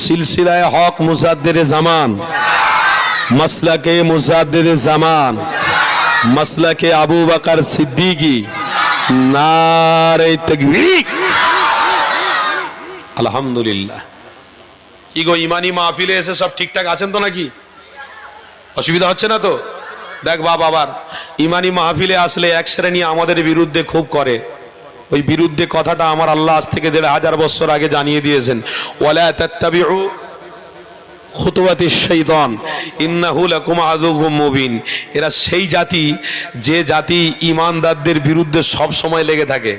সিলসিলায়ে হক মুজাদ্দিদে জামান, মাসলাকে মুজাদ্দিদে জামান, মাসলাকে আবু বকর সিদ্দিকী, নারে তাকবীর। আলহামদুলিল্লাহ। কি গো, ইমানি মাহফিলে এসে সব ঠিকঠাক আছেন তো নাকি? অসুবিধা হচ্ছে না তো? দেখ বাবা, আবার ইমানি মাহফিলে আসলে এক শ্রেণী আমাদের বিরুদ্ধে খুব করে। ওই বিরুদ্ধে কথাটা আমার আল্লাহ আজ থেকে 1500 বছর আগে জানিয়ে দিয়েছেন, ওয়ালা তাত্তাবিউ খুতুওয়াতিশ শাইতান ইন্নাহু লাকুম আদুউম মুবিন। এরা সেই জাতি, যে জাতি ঈমানদারদের বিরুদ্ধে সব সময় লেগে থাকে।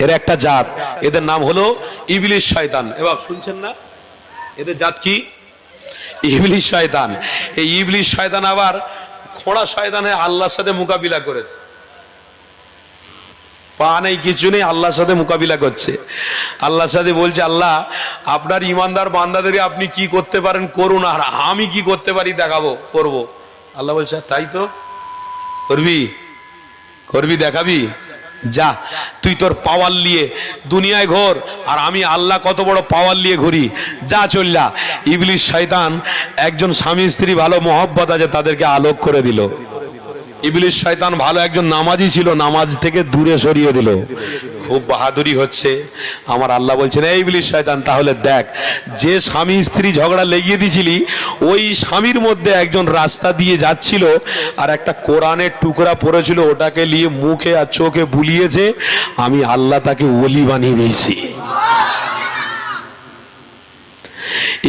এর একটা জাত, এদের নাম হলো ইবলিস শয়তান। এবার শুনছেন না, এদের জাত কি? ইবলিস শয়তান। এই ইবলিস শয়তান আবার খোঁড়া শয়তানে আল্লাহর সাথে মোকাবিলা করেছে। পা নেই, কিছু নেই, আল্লাহর সাথে মোকাবিলা করছে। আল্লাহর সাথে বলছে, আল্লাহ আপনার ইমানদার বান্দাদের আপনি কি করতে পারেন করুন, আর আমি কি করতে পারি দেখাবো, করবো। আল্লাহ বলছে, তাই তো, করবি? করবি, দেখাবি? যা, তুই তোর পাওয়ার নিয়ে দুনিয়ায় ঘোর, আর আমি আল্লাহ কত বড় পাওয়ার নিয়ে ঘুরি। যা, চললা। ইবলিস শয়তান একজন স্বামী স্ত্রী ভালো মহব্বত আছে তাদেরকে আলোক করে দিল। ইবলিস শয়তান ভালো একজন নামাজি ছিল, নামাজ থেকে দূরে সরিয়ে দিল। খুব বাহাদুরি হচ্ছে। আমার আল্লাহ বলছেন, এই ইবলিস শয়তান, তাহলে দেখ, যে স্বামী স্ত্রী ঝগড়া লেগিয়ে দিছিলি, ওই স্বামীর মধ্যে একজন রাস্তা দিয়ে যাচ্ছিল আর একটা কোরআনের টুকরা পড়েছিল, ওটাকে নিয়ে মুখে আর চোখে বুলিয়েছে, আমি আল্লাহ তাকে ওলি বানিয়ে দিয়েছি।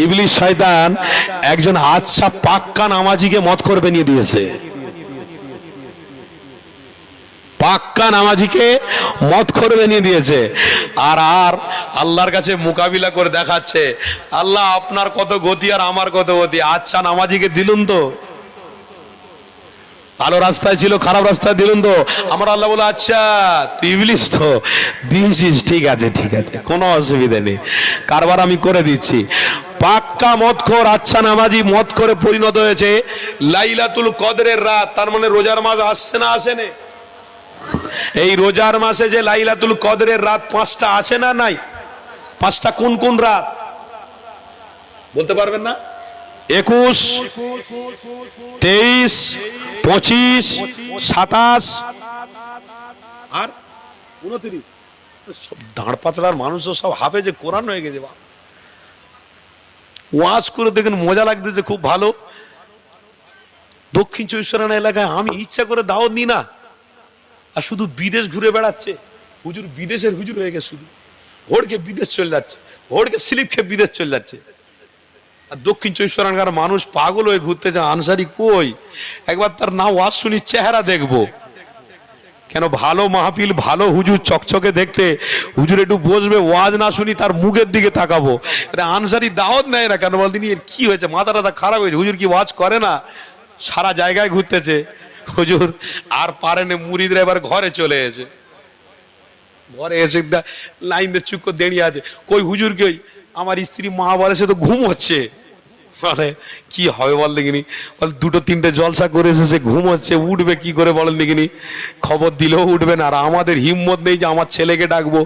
ইবলিস শয়তান একজন আচ্ছা পাক্কা নামাজিকে মদখোর বানিয়ে দিয়েছে। পাক্কা নামাজিকে মদখোর বানিয়ে দিয়েছে। আর আল্লাহর কাছে মোকাবিলা করে দেখাচ্ছে, আল্লাহ আপনার কত গতি আর আমার কত গতি। আচ্ছা নামাজিকে দিলুন তো, ভালো রাস্তায় ছিল, খারাপ রাস্তায় দিলুন তো। আমার আল্লাহ বলে, আচ্ছা তুই ইবলিস তো দিয়েছিস, ঠিক আছে ঠিক আছে, কোনো অসুবিধা নেই, কারবার আমি করে দিচ্ছি। পাক্কা মদখোর আচ্ছা নামাজি মদ করে পরিণত হয়েছে। লাইলাতুল কদরের রাত, তার মানে রোজার মাস আসছে না আসে না? এই রোজার মাসে যে লাইলাতুল কদরের রাত 5টা আছে না নাই? 5টা কোন কোন রাত বলতে পারবেন না? 21, 23, 25, 27 আর 29। সব দাঁড় পাতলার মানুষ সব হাফেজে কোরআন হয়ে গেছে। ওয়াজ করে দেখেন মজা লাগতেছে, খুব ভালো। দক্ষিণ 24 পরগনা এলাকায় আমি ইচ্ছা করে দাওয়াত নিই না, আর শুধু বিদেশ ঘুরে বেড়াচ্ছে হুজুর, বিদেশের হুজুর হয়ে গেছে, শুধু ভোরকে বিদেশ চলে যাচ্ছে, ভোরকে স্লিপ খেয়ে বিদেশ চলে যাচ্ছে। আর দক্ষিণ 24 পরগনার মানুষ পাগল হয়ে ঘুরতে যায়, আনসারি কই, একবার তার না ওয়াজ শুনি, চেহারা দেখবো। কেন? ভালো মাহফিল, ভালো হুজুর চকচকে দেখতে, হুজুর একটু বসবে, ওয়াজ না শুনি তার মুখের দিকে তাকাবো। আনসারি দাওয়াত নেয় না কেন বলদিন, এর কি হয়েছে, মাথা টাথা খারাপ হয়েছে, হুজুর কি ওয়াজ করে না? সারা জায়গায় ঘুরতেছে হুজুর, আর পারেনি, মুরিদরা এবার ঘরে চলে এসে, ঘরে এসে লাইন দিয়ে চুপ করে দাঁড়িয়ে আছে। কই হুজুর কই? আমার স্ত্রী মা বলে সে তো ঘুম হচ্ছে। মানে কি হবে বল দেখিনি, বল 2-3টে জলসা করে এসেছে, ঘুম হচ্ছে, উঠবে কি করে বলেন দেখিনি? খবর দিলেও উঠবে না। আর আমাদের হিম্মত নেই যে আমার ছেলেকে ডাকবো।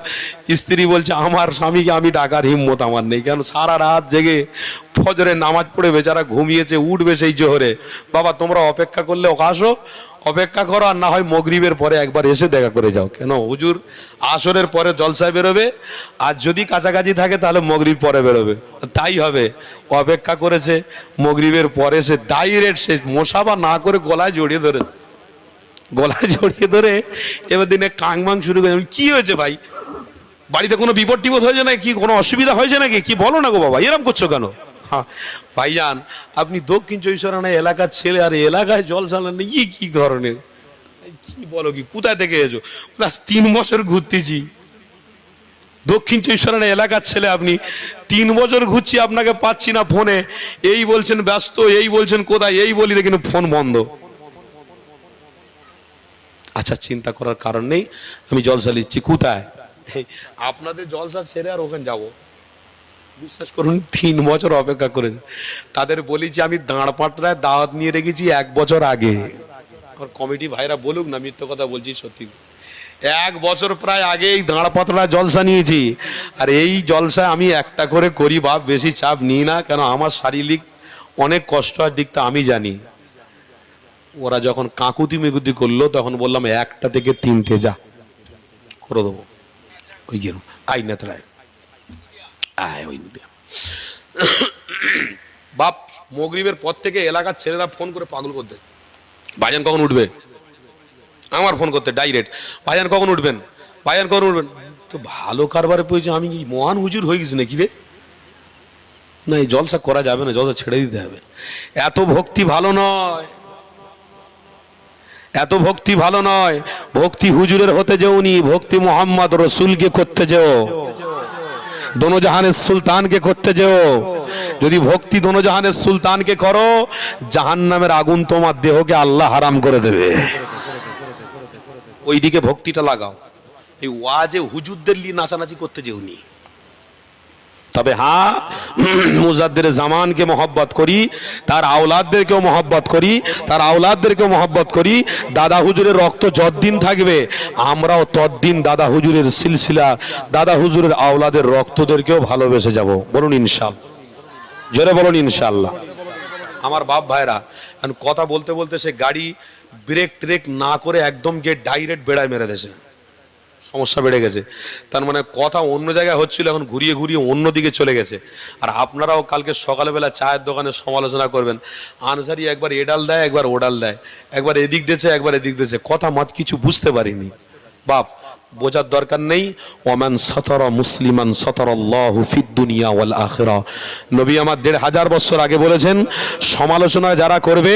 স্ত্রী বলছে আমার স্বামীকে আমি ডাকার হিম্মত আমার নেই, কেন সারা রাত জেগে ফজরের নামাজ পড়ে বেচারা ঘুমিয়েছে, উঠবে সেই জোহরে। বাবা তোমরা অপেক্ষা করলে ওকে আসো, অপেক্ষা করো, আর না হয় মগরিবের পরে একবার এসে দেখা করে যাও। কেন? হুজুর আসরের পরে জলসায় বেরোবে, আর যদি কাছাকাছি থাকে তাহলে মগরিব পরে বেরোবে। তাই হবে। অপেক্ষা করেছে, মগরিবের পরে সে ডাইরেক্ট সে মোসাফা না করে গলায় জড়িয়ে ধরেছে, গলায় জড়িয়ে ধরে এবার দিনে কাংমাং শুরু করে। কি হয়েছে ভাই, বাড়িতে কোনো বিপদ টিপদ হয়েছে নাকি, কি কোনো অসুবিধা হয়েছে নাকি, কি বলো না গো বাবা, এরম করছো কেন? হ্যাঁ ভাইজান, আপনি দক্ষিণ 24 পরগনা এলাকার ছেলে, আর এলাকায় জল চালান না, কি ধরনের, কি বলো, কি কোথায় থেকে এসো? প্লাস 3 বছর ঘুরতেছি দক্ষিণ 24 পরগনা এলাকার ছেলে, আপনি 3 বছর ঘুরছি, আপনাকে পাচ্ছি না ফোনে, এই বলছেন ব্যস্ত, এই বলছেন কোথায়, এই বলি কিন্তু ফোন বন্ধ। আচ্ছা চিন্তা করার কারণ নেই, আমি জলসা নিচ্ছি। কোথায়? আপনাদের জলসা ছেড়ে আর ওখানে যাবো? বিশ্বাস করুন 3 বছর অপেক্ষা করে তাদের বলি যে আমি দাঁড়পাটরায় দাওয়াত নিয়ে রেখেছি 1 বছর আগে। আমার কমিটি ভাইরা বলুক না, মিথ্যে কথা বলছি, সত্যি 1 বছর প্রায় আগে এই দাঁড়পাটরায় জলসা নিয়েছি। আর এই জলসায় আমি একটা করে করি, বাপ বেশি চাপ নিই না, কেন আমার শারীরিক অনেক কষ্ট আর দিকটা আমি জানি। ওরা যখন কাকুতি মেকুতি করলো তখন বললাম 1টা থেকে 3টে যা করে দেবো। ওই গেল আইনা তোলায় বাপ মগরিবের পর থেকে এলাকার ছেলেরা ফোন করে পাগল করতে, ভাইজান কখন উঠবে? আমার ফোন করতে ডাইরেক্ট, ভাইজান কখন উঠবেন, ভাইজান কখন উঠবেন? তো ভালো কারবারে পেয়েছে, আমি কি মহান হুজুর হয়ে গেছি নাকি রে? না, এই জলসা করা যাবে না, জলসা ছেড়ে দিতে হবে। এত ভক্তি ভালো নয়, এত ভক্তি ভালো নয়। ভক্তি হুজুরের হতে যেওনি, ভক্তি মোহাম্মদ রসুলকে করতে যেও, দোনো জাহানের সুলতানকে করতে যেও। যদি ভক্তি দোনো জাহানের সুলতানকে করো, জাহান্নামের আগুন তোমার দেহকে আল্লাহ হারাম করে দেবে। ওইদিকে ভক্তিটা লাগাও। এই ওয়াজে হুজুরদের নিয়ে নাচানাচি করতে যেওনি, তবে হ্যাঁ, মুজাদ্দির জামানকে মহব্বত করি, তার আওলাদদেরকেও মহব্বত করি, তার আওলাদদেরকেও মহব্বত করি। দাদা হুজুরের রক্ত যতদিন থাকবে আমরাও ততদিন দাদা হুজুরের সিলসিলা, দাদা হুজুরের আওলাদের রক্তদেরকেও ভালোবেসে যাব। বলুন ইনশাআল্লাহ, জোরে বলুন ইনশাআল্লাহ। আমার বাপ ভাইরা, এখন কথা বলতে বলতে সে গাড়ি ব্রেক ট্রেক না করে একদম গিয়ে ডাইরেক্ট বেড়ায় মেরে দেছে, সমস্যা বেড়ে গেছে। তার মানে কথা অন্য জায়গায় হচ্ছিল, এখন ঘুরিয়ে ঘুরিয়ে অন্য দিকে চলে গেছে। আর আপনারাও কালকে সকালবেলা চায়ের দোকানে সমালোচনা করবেন, আনসারি একবার এডাল দেয় একবার ওডাল দেয়, একবার এদিক দিয়েছে একবার এদিক দিয়েছে, কথা মত কিছু বুঝতে পারিনি। বাপ বোঝার দরকার নেই। ওমান সাতারা মুসলিমান সাতারাল্লাহু ফিদ দুনিয়া ওয়াল আখিরাহ। নবী আমার 1500 বছর আগে বলেছেন, সমালোচনা যারা করবে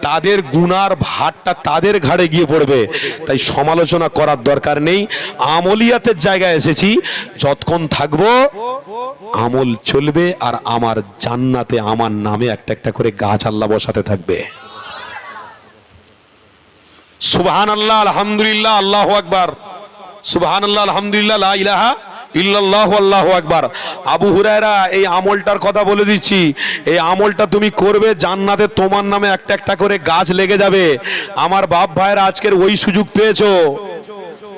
তাদের গুনার ভারটা তাদের ঘাড়ে গিয়ে পড়বে। তাই সমালোচনা করার দরকার নেই। আমলিয়াতের জায়গায় এসেছি, যতক্ষণ থাকবো আমল চলবে, আর আমার জান্নাতে আমার নামে একটা একটা করে গাছ আল্লাহ বসাতে থাকবে। সুবহানাল্লাহ, আলহামদুলিল্লাহ, আল্লাহু আকবার। সুবহানাল্লাহ, আলহামদুলিল্লাহ, লা ইলাহা ইল্লাল্লাহু, আল্লাহু আকবার। আবু হুরায়রা, এই আমলটার কথা বলে দিচ্ছি, এই আমলটা তুমি করবে, জান্নাতে তোমার নামে একটা একটা করে গাছ লেগে যাবে। আমার বাপ ভাইরা আজকের ওই সুযোগ পেয়েছো,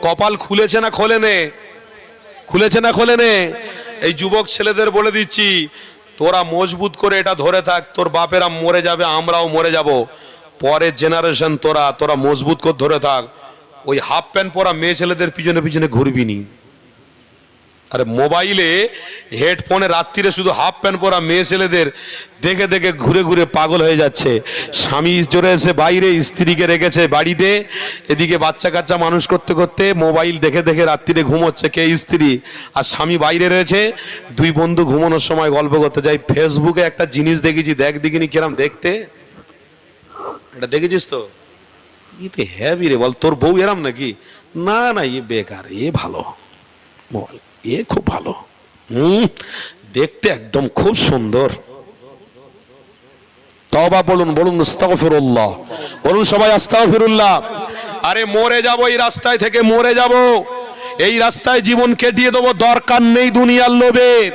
কপাল খুলেছে না খোলেনে? খুলেছে না খোলেনে? এই যুবক ছেলেদের বলে দিচ্ছি, তোরা মজবুত করে এটা ধরে থাক, তোর বাপেরা মরে যাবে, আমরাও মরে যাব, পরের জেনারেশন তোরা মজবুত করে ধরে থাক। ওই হাফ প্যান্ট পরা মেয়ে ছেলেদের পিছনে পিছনে ঘুরবি নি। আরে মোবাইলে হেডফোনে রাত্রিরে শুধু হাফ প্যান্ট পরা মেয়ে ছেলেদের দেখে দেখে ঘুরে ঘুরে পাগল হয়ে যাচ্ছে। স্বামী চলে এসে বাইরে, স্ত্রীকে রেখেছে বাড়িতে, এদিকে বাচ্চা কাচ্চা মানুষ করতে করতে মোবাইল দেখে দেখে রাত্রিরে ঘুমোচ্ছে কে? স্ত্রী। আর স্বামী বাইরে রয়েছে। দুই বন্ধু ঘুমানোর সময় গল্প করতে যাই, ফেসবুকে একটা জিনিস দেখেছি, দেখ দেখিনি কিরম দেখতে, এটা দেখেছিস তো? ইতে হ্যাভি রে, বল তোর বউ এরাম নাকি? না না, এ বেকার, এ ভালো, বল এ খুব ভালো, দেখতে একদম খুব সুন্দর। তওবা বলুন, বলুন আস্তাগফিরুল্লাহ, বলুন সবাই আস্তাগফিরুল্লাহ। আরে মরে যাব, এই রাস্তায় থেকে মরে যাব, এই রাস্তায় জীবন কাটিয়ে দেবো, দরকার নেই দুনিয়ার লোভের।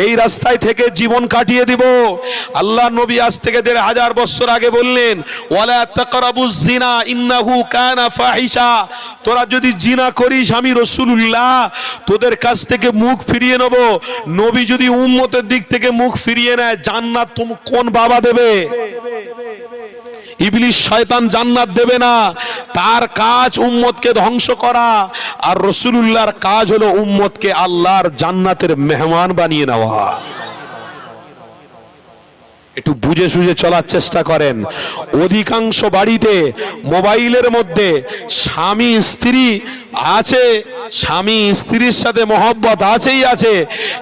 এই রাস্তায় থেকে জীবন কাটিয়ে দিব। আল্লাহ নবী আজ থেকে 1500 বছর আগে বললেন, ওয়ালা তাকরাবুজ জিনা ইন্নাহু কানা ফাহিশা। তোরা যদি জিনা করিস, আমি রাসূলুল্লাহ তোদের কাছ থেকে মুখ ফিরিয়ে নেব। নবী যদি উম্মতের দিক থেকে মুখ ফিরিয়ে নেয়, জান্নাত তুমি কোন বাবা দেবে? ইবলিস শয়তান জান্নাত দেবে না। তার কাজ উম্মতকে ধ্বংস করা, আর রাসূলুল্লাহর কাজ হলো উম্মতকে আল্লাহর জান্নাতের মেহমান বানিয়ে নেওয়া। একটু বুঝে সুঝে চলার চেষ্টা করেন। অধিকাংশ বাড়িতে মোবাইলের মধ্যে স্বামী স্ত্রী আছে, স্বামী স্ত্রীর সাথে মহব্বত আছেই আছে,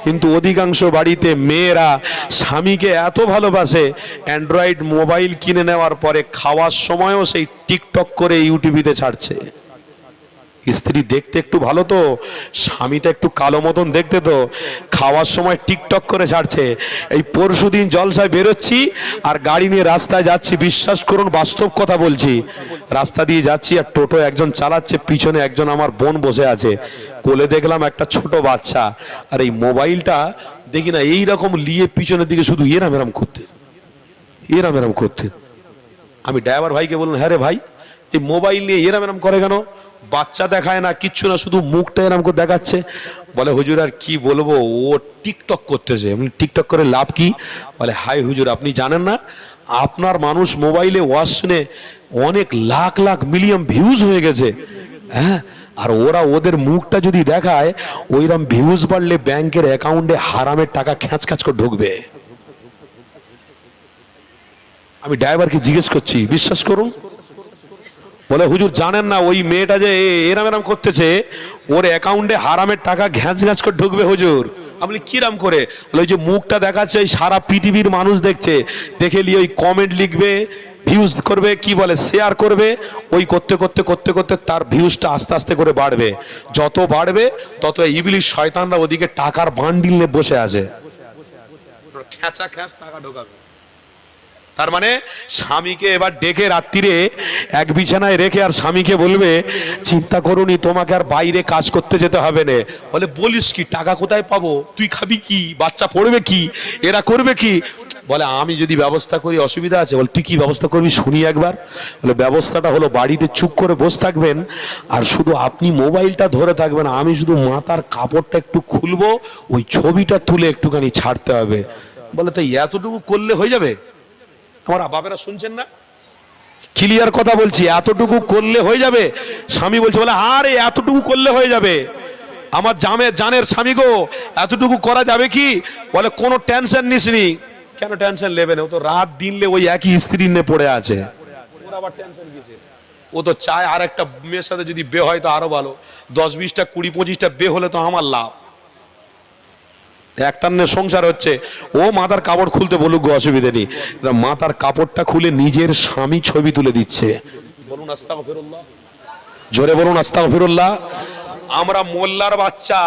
কিন্তু অধিকাংশ বাড়িতে মেয়েরা স্বামীকে এত ভালোবাসে, অ্যান্ড্রয়েড মোবাইল কিনে নেওয়ার পরে খাওয়ার সময়ও সেই টিকটক করে ইউটিউবে ছাড়ছে। স্ত্রী দেখতে একটু ভালো তো, স্বামীটা একটু কালো মতন দেখতে তো, খাওয়ার সময় টিকটক করে ছাড়ছে। এই পরশুদিন জলসায় বেরোচ্ছি আর গাড়ি নিয়ে রাস্তায় যাচ্ছি, বিশ্বাস করুন বাস্তব কথা বলছি, রাস্তা দিয়ে যাচ্ছি আর টোটো একজন চালাচ্ছে, পিছনে একজন আমার বোন বসে আছে, কোলে দেখলাম একটা ছোট বাচ্চা, আর এই মোবাইলটা দেখি না এইরকম নিয়ে পিছনের দিকে শুধু এরাম এরাম করতে, এরাম এরাম করতে। আমি ড্রাইভার ভাইকে বললাম, হ্যাঁ রে ভাই, এই মোবাইল নিয়ে এরাম এরাম করে কেন? বাচ্চা দেখায় না, কিচ্ছু না, শুধু মুখটা এরকম করে দেখাচ্ছে। বলে হুজুর আর কি বলবো, ও টিকটক করতেছে। টিকটক করে লাভ কি? বলে হাই হুজুর, আপনি জানেন না আপনার মানুষ মোবাইলে ওয়াজ শুনে অনেক লাখ লাখ মিলিয়ন ভিউজ হয়ে গেছে, হ্যাঁ, আর ওরা ওদের মুখটা যদি দেখায়, ওইরকম ভিউজ বাড়লে ব্যাংকের অ্যাকাউন্টে হারামের টাকা খ্যাঁচ খ্যাঁচ করে ঢুকবে। আমি ড্রাইভারকে জিজ্ঞেস করছি, বিশ্বাস করুন, বলে হুজুর জানেন না ওই মেয়েটা যে এরাম এরাম করতেছে, ওর অ্যাকাউন্টে হারামের টাকা ঘ্যাঁচ ঘ্যাঁচ করে ঢুকবে হুজুর। আপনি কিরাম করে? বলে ওই যে মুখটা দেখাচ্ছে, সারা পৃথিবীর মানুষ দেখছে, দেখে নিয়ে ওই কমেন্ট লিখবে, ভিউজ করবে, কি বলে শেয়ার করবে, ওই করতে করতে করতে করতে তার ভিউজটা আস্তে আস্তে করে বাড়বে। যত বাড়বে তত ইবলিশ শয়তানরা ওদিকে টাকার বান্ডিল নিয়ে বসে আছে, খ্যাঁচা খ্যাঁচ টাকা ঢোকাবে। তার মানে স্বামীকে এবার ডেকে রাত্রিরে এক বিছানায় রেখে আর স্বামীকে বলবে, চিন্তা করুনি, তোমাকে আর বাইরে কাজ করতে যেতে হবে না। বলে বলিস কি, টাকা কোথায় পাবো, তুই খাবি কি, বাচ্চা পড়বে কি, এরা করবে কি? বলে আমি যদি ব্যবস্থা করি অসুবিধা আছে? বলে তুই কি ব্যবস্থা করবি শুনি একবার। বলে ব্যবস্থাটা হলো বাড়িতে চুপ করে বসে থাকবেন আর শুধু আপনি মোবাইলটা ধরে থাকবেন, আমি শুধু মাথার কাপড়টা একটু খুলবো, ওই ছবিটা তুলে একটুখানি ছাড়তে হবে। বলে তাই এতটুকু করলে হয়ে যাবে? আমার বাবারা শুনছেন না, ক্লিয়ার কথা বলছি, এতটুকু করলে হয়ে যাবে? স্বামী বলছে, বলে আরে এতটুকু করলে হয়ে যাবে আমার জানের স্বামী গো, এতটুকু করা যাবে কি? বলে কোনো টেনশন নিসনি। কেন টেনশন নেবে না? ও তো রাত দিনলে ওই একই স্ত্রী নিয়ে পড়ে আছে, ওর আবার টেনশন কিসের? ও তো চায় আর একটা মেয়ের সাথে যদি বে হয় তো আরো ভালো, 10-20টা 20-25টা বে হলে তো আমার লাভ। একটার সংসার হচ্ছে, ও মাথার কাপড় খুলতে বলুক গো, অসুবিধে নেই। মাথার কাপড়টা খুলে নিজের স্বামী ছবি তুলে দিচ্ছে। বলুন আস্তাগফিরুল্লাহ, জোরে বলুন আস্তাগফিরুল্লাহ। আমরা মোল্লার বাচ্চা,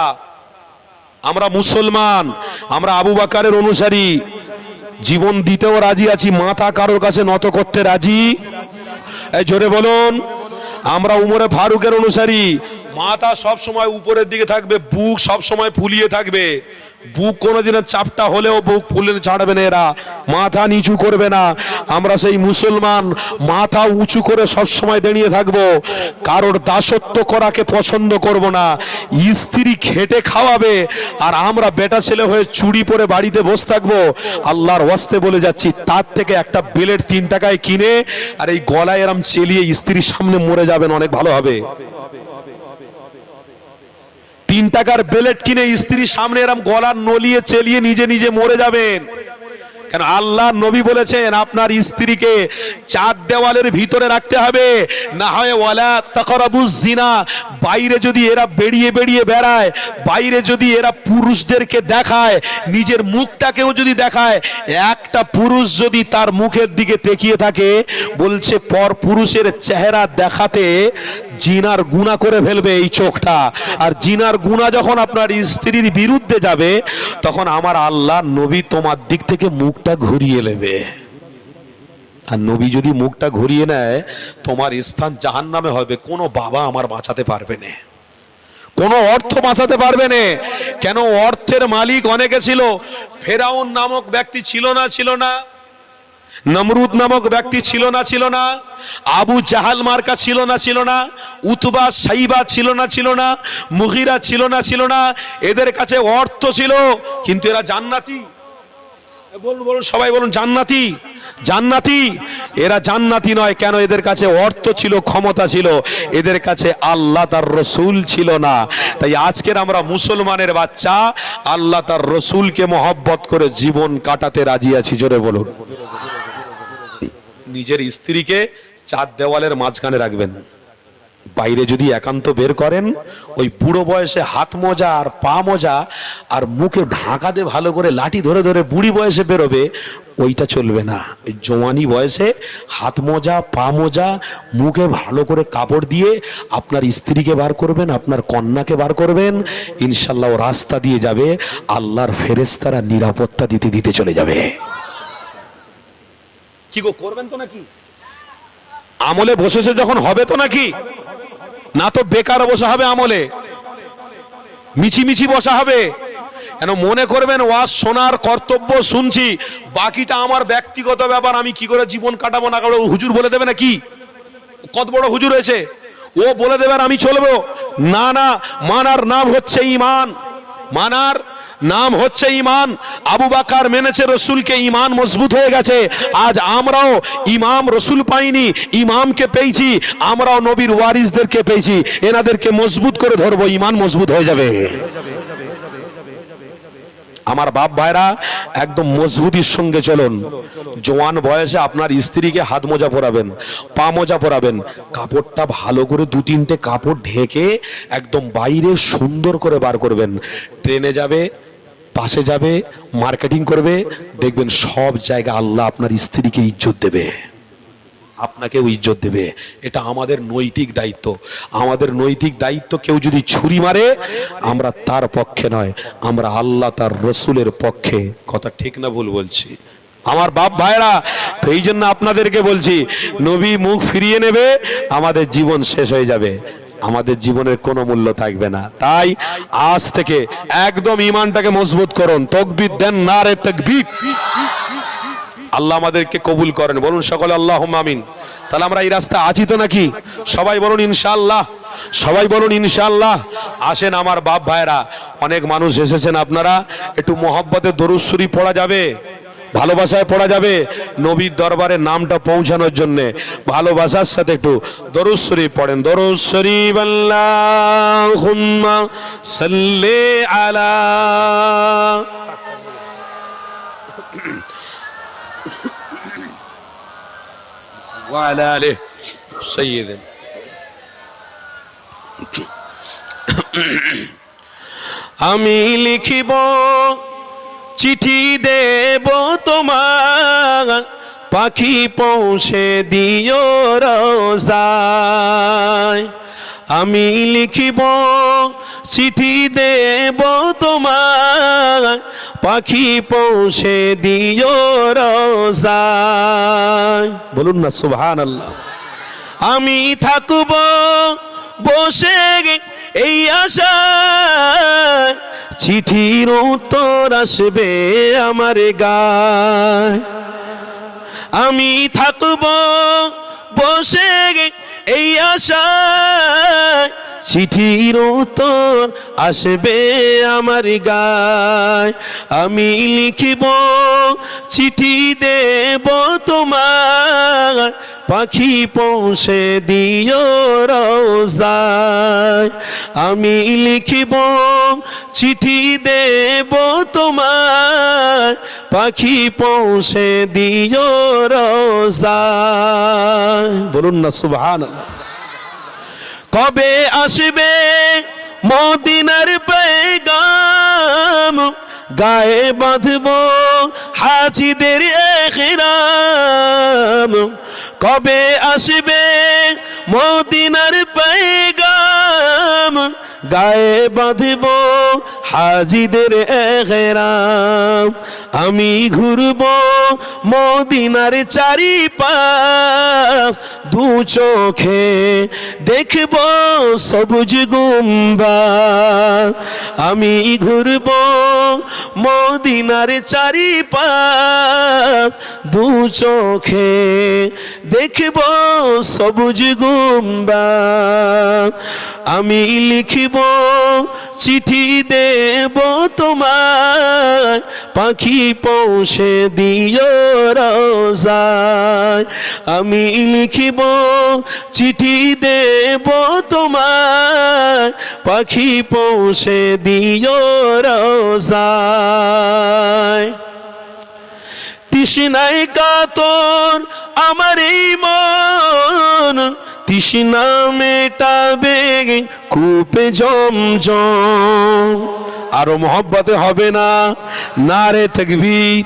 আমরা মুসলমান, আমরা আবু বকরের অনুসারী, জীবন দিতেও রাজি আছি, মাথা কারোর কাছে নত করতে রাজি। এই জোরে বলুন। আমরা উমরে ফারুকের অনুসারী, মাথা সব সময় উপরের দিকে থাকবে, বুক সব সময় ফুলিয়ে থাকবে। বুক কোনোদিনের চাপটা হলেও বুক ফুলে ছাড়বে না, এরা মাথা নিচু করবে না। আমরা সেই মুসলমান, মাথা উঁচু করে সব সময় দাঁড়িয়ে থাকবো, কারোর দাসত্ব করাকে পছন্দ করব না। স্ত্রী খেটে খাওয়াবে আর আমরা বেটা ছেলে হয়ে চুড়ি পরে বাড়িতে বসে থাকবো। আল্লাহর ওয়াস্তে বলে যাচ্ছি, তার থেকে একটা বেলেট 3 টাকায় কিনে আর এই গলায় এরম চেলিয়ে স্ত্রীর সামনে মরে যাবেন, অনেক ভালো হবে। 3 টাকার বেলেট কিনে স্ত্রীর সামনে এরম গলার নলিয়ে চেলিয়ে নিজে নিজে মরে যাবেন। কেন? আল্লাহ নবী বলেছেন আপনার স্ত্রীকে 4 দেওয়ালের ভিতরে রাখতে হবে, না হয় ওয়ালা তাকরাবুজ জিনা। বাইরে যদি এরা বেরিয়ে বেরিয়ে বেড়ায়, বাইরে যদি এরা পুরুষদেরকে দেখায়, নিজের মুখটাকেও যদি দেখায়, একটা পুরুষ যদি তার মুখের দিকে তাকিয়ে থাকে, বলছে পর পুরুষের চেহারা দেখাতে জিনার গুনাহ করে ফেলবে এই চোখটা। আর জিনার গুনাহ যখন আপনার স্ত্রীর বিরুদ্ধে যাবে, তখন আমার আল্লাহ নবী তোমার দিক থেকে মুখটা ঘুরিয়ে নেবে। আর নবী যদি মুখটা ঘুরিয়ে নেয়, তোমার স্থান জাহান্নামে হবে। কোনো বাবা আমার বাঁচাতে পারবে না, কোনো অর্থ বাঁচাতে পারবে না। কেন? অর্থের মালিক অনেকে ছিল। ফেরাউন নামক ব্যক্তি ছিল না? ছিল না? নমরুদ নামক ব্যক্তি ছিল না? ছিল না? আবু জাহাল মার্কা ছিল না? ছিল না? উতবা সাইবা ছিল না? ছিল না? মুগিরা ছিল না? ছিল না? এদের কাছে অর্থ ছিল, কিন্তু এরা জান্নাতি। বলুন বলুন সবাই বলুন, জান্নাতি। জান্নাতি এরা জান্নাতি নয়। কেন? এদের কাছে অর্থ ছিল, ক্ষমতা ছিল, এদের কাছে আল্লাহ তার রসুল ছিল না। তাই আজকের আমরা মুসলমানের বাচ্চা, আল্লাহ তার রসুলকে মহব্বত করে জীবন কাটাতে রাজি আছি। জোরে বলুন। নিজের স্ত্রীকে 4 দেওয়ালের মাঝখানে রাখবেন। বাইরে যদি একান্ত বের করেন, ওই বুড়ো বয়সে হাত মোজা আর পা মোজা আর মুখে ঢাকা দিয়ে ভালো করে লাঠি ধরে ধরে বুড়ি বয়সে বেরোবে, ওইটা চলবে না। ওই জওয়ানি বয়সে হাত মোজা পা মোজা মুখে ভালো করে কাপড় দিয়ে আপনার স্ত্রীকে বার করবেন, আপনার কন্যাকে বার করবেন, ইনশাল্লাহ ও রাস্তা দিয়ে যাবে, আল্লাহর ফেরেশতারা নিরাপত্তা দিতে দিতে চলে যাবে। কি গো, করবেন তো নাকি? আমলে বসেছে যখন হবে তো নাকি? না তো বেকার বসা হবে, আমলে মিছিমিছি বসা হবে। কেন? মনে করবেন ওয়াজ শোনার কর্তব্য শুনছি, বাকিটা আমার ব্যক্তিগত ব্যাপার, আমি কি করে জীবন কাটাবো না কাটাবো হুজুর বলে দেবে নাকি? কত বড় হুজুর হয়েছে, ও বলে দেবে আর আমি চলবো? না না, মানার নাম হচ্ছে ঈমান, মানার নাম হচ্ছে ঈমান। আবু বকর মেনেছে রসুলকে, ঈমান মজবুত হয়ে গেছে। আজ আমরাও ইমাম রসুল পাইনি, ইমামকে পেয়েছি, আমরাও নবীর ওয়ারিসদেরকে পেয়েছি, এনাদেরকে মজবুত করে ধরবো, ঈমান মজবুত হয়ে যাবে। আমার বাপ ভাইরা, একদম মজবুতির সঙ্গে চলুন। জওয়ান বয়সে আপনার স্ত্রীকে হাত মোজা পরাবেন, পা মোজা পরাবেন, কাপড়টা ভালো করে 2-3টে কাপড় ঢেকে একদম বাইরে সুন্দর করে বার করবেন। ট্রেনে যাবে, বাসে যাবে, মার্কেটিং করবে, দেখবেন সব জায়গায় আল্লাহ আপনার স্ত্রীকে ইজ্জত দেবে, আপনাকেও ইজ্জত দেবে। এটা আমাদের নৈতিক দায়িত্ব। আমাদের নৈতিক দায়িত্ব, কেউ যদি ছুরি মারে আমরা তার পক্ষে নয়, আমরা আল্লাহ তার রসুলের পক্ষে। কথা ঠিক না ভুল বলছি? আমার বাপ ভাইরা, তো এই জন্য আপনাদেরকে বলছি, নবী মুখ ফিরিয়ে নেবে, আমাদের জীবন শেষ হয়ে যাবে, আমাদের জীবনের কোনো মূল্য থাকবে না। তাই আজ থেকে একদম ঈমানটাকে মজবুত করুন, তাকবীর দেন, নারে তাকবীর। আল্লাহ আমাদেরকে কবুল করেন, বলুন সকলে আল্লাহুম্মা আমিন। তাহলে আমরা এই রাস্তা আছি তো নাকি? সবাই বলুন ইনশাআল্লাহ, সবাই বলুন ইনশাআল্লাহ। আসেন আমার বাপ ভাইরা, অনেক মানুষ এসেছেন, আপনারা একটু মোহাব্বতে দরুদ শরীফ পড়া যাবে, ভালোবাসায় পড়া যাবে, নবীর দরবারে নামটা পৌঁছানোর জন্য ভালোবাসার সাথে একটু দরুদ শরীফ পড়েন। দরুদ শরীফ আল্লাহুম্মা সাল্লি আলা ওয়া আলা আলিহি সাইয়্যিদিন। আমি লিখিব চিঠি দেব তোমার, পাখি পৌঁছে দিও রোজায়। আমি লিখিব চিঠি দেব তোমার, পাখি পৌঁছে দিও রোজায়। বলুন না সুবহানাল্লাহ। আমি থাকব বসে এই আশায়, চিঠির উত্তর আসবে আমার গায়। আমি থাকব বসে এই আশায়, চিঠির উত্তর আসবে আমার গায়। আমি লিখিব চিঠি দেব তোমার, পাখি পৌঁছে দিও রোজায়। আমি লিখিব চিঠি দেব তোমার, পাখি পৌঁছে দিও রোজায়। বলুন না সুবহানাল্লাহ। কবে আসবে মদিনার পেগাম, গায়ে বাঁধব হাজিদের ইহরাম। কবে আসবে মদিনার পেগাম, গায়ে বাঁধব হাজিদের ইহরাম। আমি ঘুরব মদিনার চারিপাশ, দু চোখে দেখব সবুজ গুম্বাদ। আমি ঘুরব মদিনার চারিপাশ, দু চোখে দেখব সবুজ গুম্বাদ। আমি লিখিব চিঠি দেব তোমার, পাখি পৌঁছে দিও রোজায়। আমি লিখিব চিঠি দেব তোমার, পাখি পৌঁছে দিও রোজায়। তৃষ্ণায় কাতর আমার এই মন, তৃষ্ণা মেটাবে কূপে জমজম। আরো মহব্বতে হবে না, নারে তাকবীর।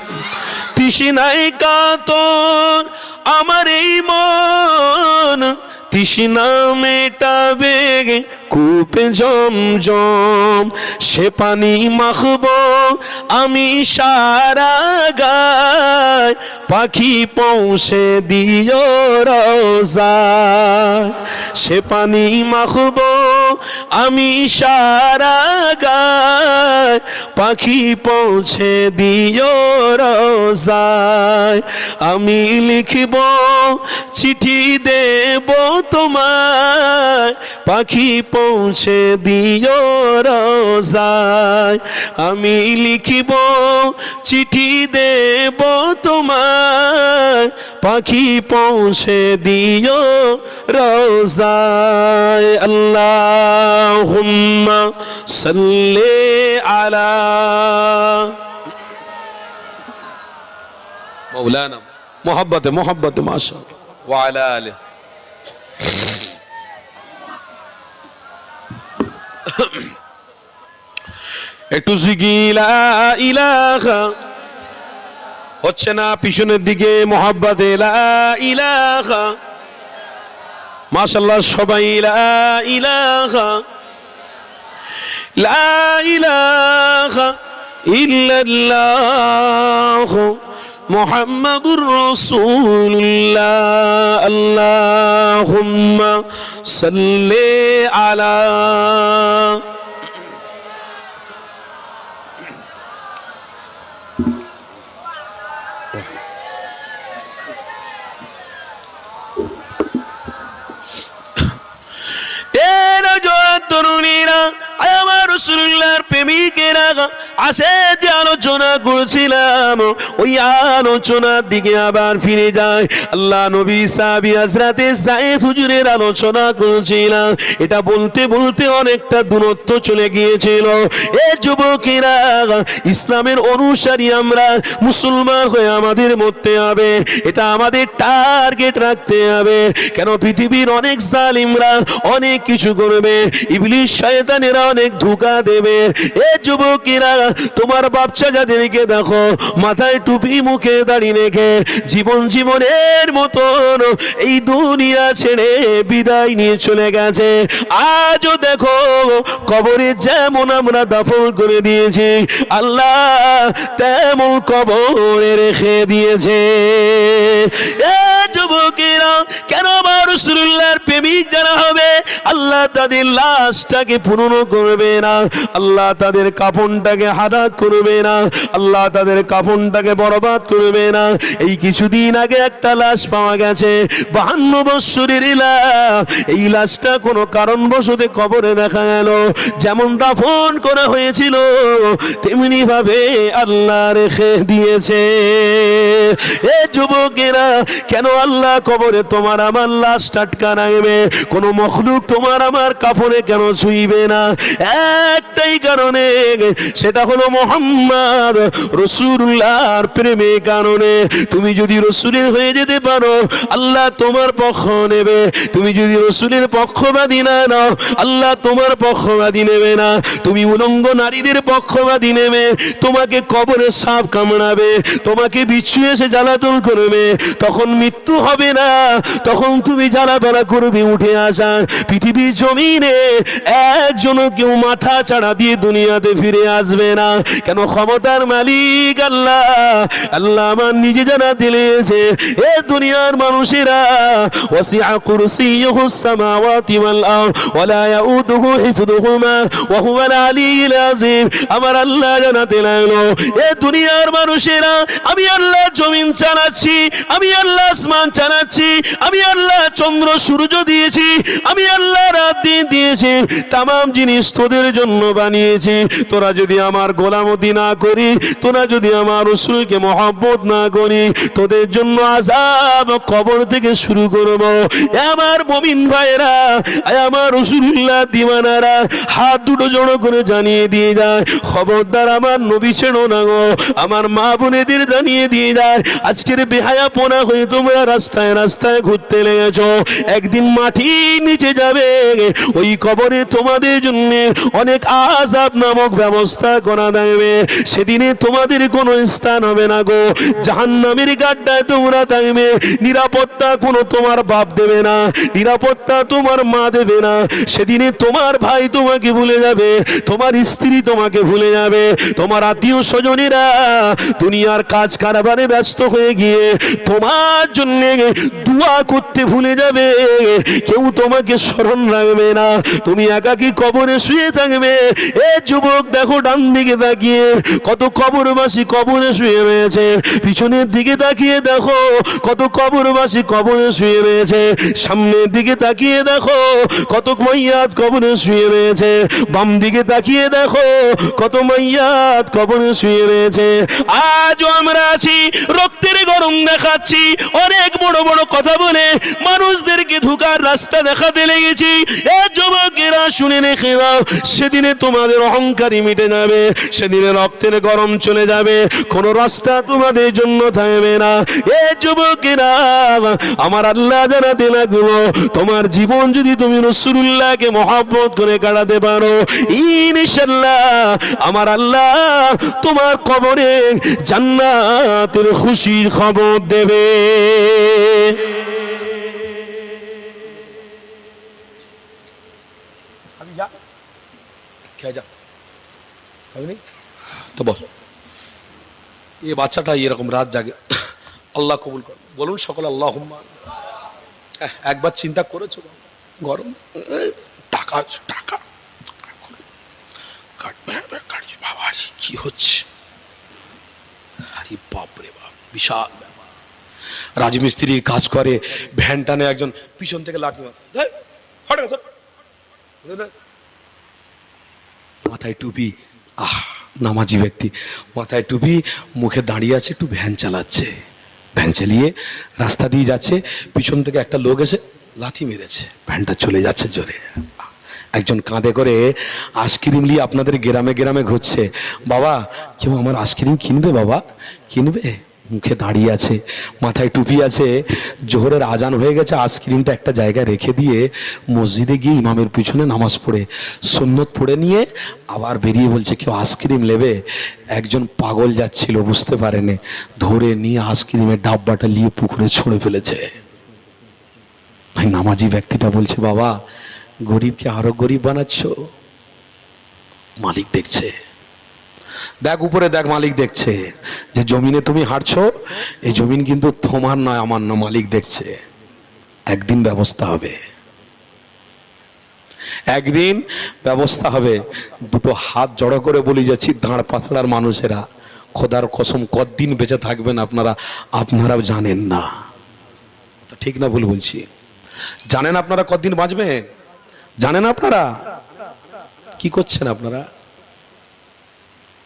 তৃষ্ণায় কাতর আমার এই মন, তৃষ্ণা মেটাবে কূপে জমজম। সে পানি মাখব আমি সারা গায়, পাখি পৌঁছে দিও রোজায়। সে পানি মাখব আমি সারা গায়, পাখি পৌঁছে দিও রোজায়। আমি লিখিব চিঠি দেব তোমার, পাখি পৌঁছে দিও রোজায়। আমি লিখিব চিঠি দেব তোমার, পাখি পৌঁছে দিও রোজায়। আল্লাহুম্মা সাল্লি আলা মাওলানা। মোহাব্বতে মোহাব্বতে মাশাআল্লাহ ওয়া আলা আলিহি। একটু জিগিলা ইলাহা হচ্ছে না, পিছনের দিকে মোহাব্বতে লা ইলাহা। মাশাআল্লাহ সবাই লা ইলাহা, লা ইলাহা ইল্লাল্লাহ মুহাম্মাদুর রাসূলুল্লাহ। আল্লাহুম্মা সাল্লি আলা তরুণীরা, আমার রাসূলুল্লাহর প্রেমিকেরা, আসে যে আলোচনা করছিলাম ওই আলোচনার দিকে আবার ফিরে যায়। আল্লাহ নবী সাহাবী হযরতে সাইদ হুজুরের আলোচনা করছিলাম। এটা বলতে বলতে অনেকটা দূরত্ব চলে গিয়েছিল। এ যুবকেরা, ইসলামের অনুসারী আমরা, মুসলমান হয়ে আমাদের মরতে হবে, এটা আমাদের টার্গেট রাখতে হবে। কেন পৃথিবীর অনেক জালিমরা অনেক কিছু করবে, ইবলিশ শয়তানেরা অনেক ধোঁকা দেবে। এ যুবকেরা, তোমার বাচ্চা যাদেরকে দেখো মাথায় টুপি মুখে দাড়ি রেখে জীবনের মতন এই দুনিয়া ছেড়ে বিদায় নিয়ে চলে গেছে, আজও দেখো কবরে যেমন আমরা দাফন করে দিয়েছি আল্লাহ তেমন কবরে রেখে দিয়েছে। এ যুবকেরা, কেন আমার রাসূলুল্লাহর প্রেমিক যারা হবে আল্লাহ তাদের লাশটাকে পূর্ণ করবে না, আল্লাহ তাদের কাফনটাকে হারাক করবে না, আল্লাহ তাদের কাফনটাকে বরবাদ করবে না। এই কিছুদিন আগে একটা লাশ পাওয়া গেছে, 52 বছরের লাশ। এই লাশটা কোনো কারণবশত কবরে দেখা গেল, যেমন দাফন করা হয়েছিল তেমনি ভাবে আল্লাহ রেখে দিয়েছে। এ যুবকেরা, কেন আল্লাহ কবরে তোমার আমার লাশ টাটকা রাখবে, কোন মখলুক তোমার আমার কাফনে কেন ছুঁইবে না? একটাই কারণে, সেটা হলো মুহাম্মদ রাসূলুল্লাহর প্রেমে কারণে। তুমি যদি রাসূলের হয়ে যেতে পারো আল্লাহ তোমার পক্ষ নেবে, তুমি যদি রাসূলের পক্ষবাদী না নাও আল্লাহ তোমার পক্ষবাদী নেবে না। তুমি উলঙ্গ নারীদের পক্ষবাদী নেবে, তোমাকে কবরে সাপ কামড়াবে, তোমাকে বিচ্ছু এসে জ্বালাতন করবে, তখন মৃত্যু হবে না, তখন তুমি জ্বালাতলা করবে উঠে আসা। পৃথিবীর জমিনে একজনও কেউ মাথা চাড়া দিয়ে দুনিয়াতে ফিরে আসবে না। কেন? ক্ষমতার মালিক আল্লাহ। আল্লাহ আমার নিজে জানা দিলেছে, এ দুনিয়ার মানুষেরা ওয়াসিআ কুরসিয়ুহুস সামাওয়াতি ওয়াল আরদ ওয়া লা ইয়াউদুহু হিফযুহুমা ওয়া হুয়াল আলিয়্যুল আযীম। আমার আল্লাহ জানাতে লাগলো, এ দুনিয়ার মানুষেরা, আমি আল্লাহ জমিন চালাচ্ছি, আমি আল্লাহ আসমান চালাচ্ছি, আমি আল্লাহ চন্দ্র সূর্য দিয়েছি, আমি আল্লাহ রাত দিন দিয়েছি, তামাম জিনিস তোদের জন্য বানিয়েছি। তোরা যদি আমার গোলামতি না করি, তোরা যদি আমার রাসূলকে মহব্বত না করি, তোদের জন্য আযাব কবর থেকে শুরু করব। আমার মুমিন ভাইরা, আমার রাসূলুল্লাহ দিওয়ানারা, হাত দুটো জড়ো করে জানিয়ে দিয়ে যায়, খবরদার আমার নবী ছেড়ো না গো। আমার মা বোনেদের জানিয়ে দিয়ে যায়, আজকের বেহায়াপনা হয়ে তোমরা রাস্তায় রাস্তায় ঘুরতে লেগেছো, একদিন মাটির নিচে যাবে, ওই কবরে তোমাদের জন্য অনেক আযাব নামক ব্যবস্থা করা থাকবে। সেদিনে তোমাদের কোনো স্থান হবে না গো, জাহান্নামের গাড্ডায় তোমরা থাকবে। নিরাপত্তা কোনো তোমার বাপ দেবে না, নিরাপত্তা তোমার মা দেবে না। সেদিনে তোমার ভাই তোমাকে ভুলে যাবে, তোমার স্ত্রী তোমাকে ভুলে যাবে, তোমার আত্মীয় স্বজনেরা দুনিয়ার কাজ কারবারে ব্যস্ত হয়ে গিয়ে তোমার জন্য দোয়া করতে ভুলে যাবে, কেউ তোমাকে স্মরণ রাখবে না, তুমি একাকী কবরে শুয়ে থাকবে। এ যুবক, দেখো ডান দিকে তাকিয়ে কত কবরবাসী কবরে শুয়ে রয়েছে, পিছনের দিকে তাকিয়ে দেখো কত কবরবাসী কবরে শুয়ে রয়েছে, সামনের দিকে তাকিয়ে দেখো কত মাইয়াত কবরে শুয়ে রয়েছে, বাম দিকে তাকিয়ে দেখো কত মাইয়াত কবরে শুয়ে রয়েছে। আজও আমরা আছি, রক্তের গরম দেখাচ্ছি, অনেক বড় বড় কথা বলে মানুষদেরকে ধোঁকার রাস্তা দেখাতে লেগেছি। এ যুবকেরা, শুনে রেখে দাও, সেদিনে তোমাদের অহংকারই মিটে যাবে, সেদিনে রক্তের গরম চলে যাবে, কোন রাস্তা তোমাদের জন্য থাকবে না। এ যুবকেরা, আমার আল্লাহ জানাতে লাগলো, তোমার জীবন যদি তুমি রাসূলুল্লাহকে মহব্বত করে কাটাতে পারো, ইনশাআল্লাহ আমার আল্লাহ তোমার কবরে জান্নাতের খুশির খবর দেবে। খেয়ে যা, খাবি নি তো বল। এ বাচ্চাটা এরকম রাত জাগে। আল্লাহ কবুল করুন, বলুন সকলে আল্লাহুম্মা। একবার চিন্তা করেছো গরম টাকা টাকা বাবা কি হচ্ছে, আরে বাপরে বাপ, বিশাল ব্যাপার। রাজমিস্ত্রির কাজ করে, ভ্যান টানে, একজন পিছন থেকে লাঠি মারে, মাথায় টুপি, নামাজি ব্যক্তি, মাথায় টুপি, মুখে দাঁড়িয়ে আছে, একটু ভ্যান চালাচ্ছে, ভ্যান চালিয়ে রাস্তা দিয়ে যাচ্ছে, পিছন থেকে একটা লোক এসে লাথি মেরেছে, ভ্যানটা চলে যাচ্ছে জোরে। একজন কাঁধে করে আইসক্রিম নিয়ে আপনাদের গ্রামে গ্রামে ঘুরছে, বাবা কেউ আমার আইসক্রিম কিনবে, বাবা কিনবে, মুখে দাঁড়িয়ে আছে, মাথায় টুপি আছে, জোহরের আজান হয়ে গেছে, আইসক্রিমটা একটা জায়গায় রেখে দিয়ে মসজিদে গিয়ে ইমামের পিছনে নামাজ পড়ে সুন্নত পড়ে নিয়ে আবার বেরিয়ে বলছে কেউ আইসক্রিম নেবে। একজন পাগল যাচ্ছিল, বুঝতে পারেনি, ধরে নিয়ে আইসক্রিমের ডাব্বাটা নিয়ে পুকুরে ছুঁড়ে ফেলেছে। নামাজি ব্যক্তিটা বলছে, বাবা গরিবকে আরো গরিব বানাচ্ছ। মালিক দেখছে, দেখ উপরে দেখ, মালিক দেখছে যে জমিনে তুমি হাঁটছো, এই জমিন কিন্তু তোমার নয়, আমার নয়, মালিক দেখছে। একদিন ব্যবস্থা হবে, একদিন ব্যবস্থা হবে। দুটো হাত জড়ো করে বলি যাচ্ছি, দাঁড় পাথড়ার মানুষেরা, খোদার কসম কতদিন বেঁচে থাকবেন আপনারা আপনারাও জানেন না, ঠিক না ভুল বলছি? জানেন আপনারা কতদিন বাঁচবেন? জানেন আপনারা? কি করছেন আপনারা?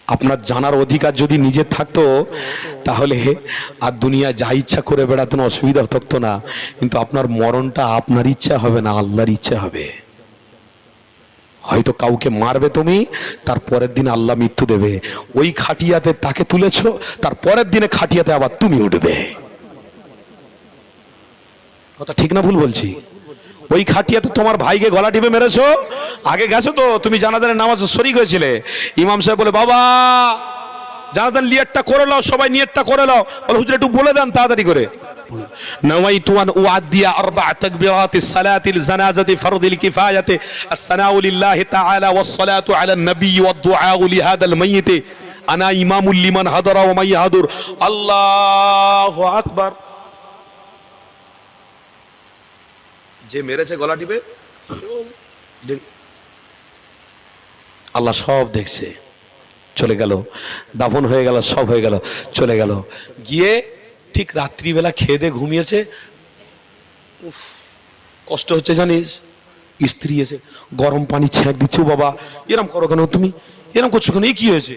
আপনার জানার অধিকার যদি নিজের থাকতো তাহলে আর দুনিয়া যা ইচ্ছা করে বেড়াতেন, অসুবিধা থাকতো না। কিন্তু আপনার মরণটা আপনার ইচ্ছা হবে না, আল্লাহর ইচ্ছা হবে। হয়তো কাউকে মারবে তুমি, তার পরের দিন আল্লাহ মৃত্যু দেবে। ওই খাটিয়াতে তাকে তুলেছো, তার পরের দিনে খাটিয়াতে আবার তুমি উঠবে। কথা ঠিক না ভুল বলছি? ওই খাটিয়াতে তোমার ভাইকে গলা টিপে মেরেছো, আগে গেছো তো তুমি জানাজানের নামাজ শরীক হয়েছিলে, ইমাম সাহেব বলে বাবা জানাজান নিয়তটা করে নাও, সবাই নিয়তটা করে নাও, বলে হুজুর একটু বলে দেন তাড়াতাড়ি করে। نويت أن أؤدي 4 تكبيرات الصلاة الجنازة فرض الكفاية الثناء لله تعالى والصلاة على النبي والدعاء لهذا الميت أنا إمام لمن حضر ومن يحضر الله أكبر। যে মেরেছে গলা টিপে, আল্লাহ সব দেখছে, চলে গেল, দাফন হয়ে গেল, সব হয়ে গেল, চলে গেল। গিয়ে ঠিক রাত্রিবেলা খেয়ে দিয়ে ঘুমিয়েছে, উফ কষ্ট হচ্ছে জানিস, স্ত্রী এসে গরম পানি ছেঁক দিচ্ছে, বাবা এরম করো কেন, তুমি এরম করছো কেন, কি হয়েছে,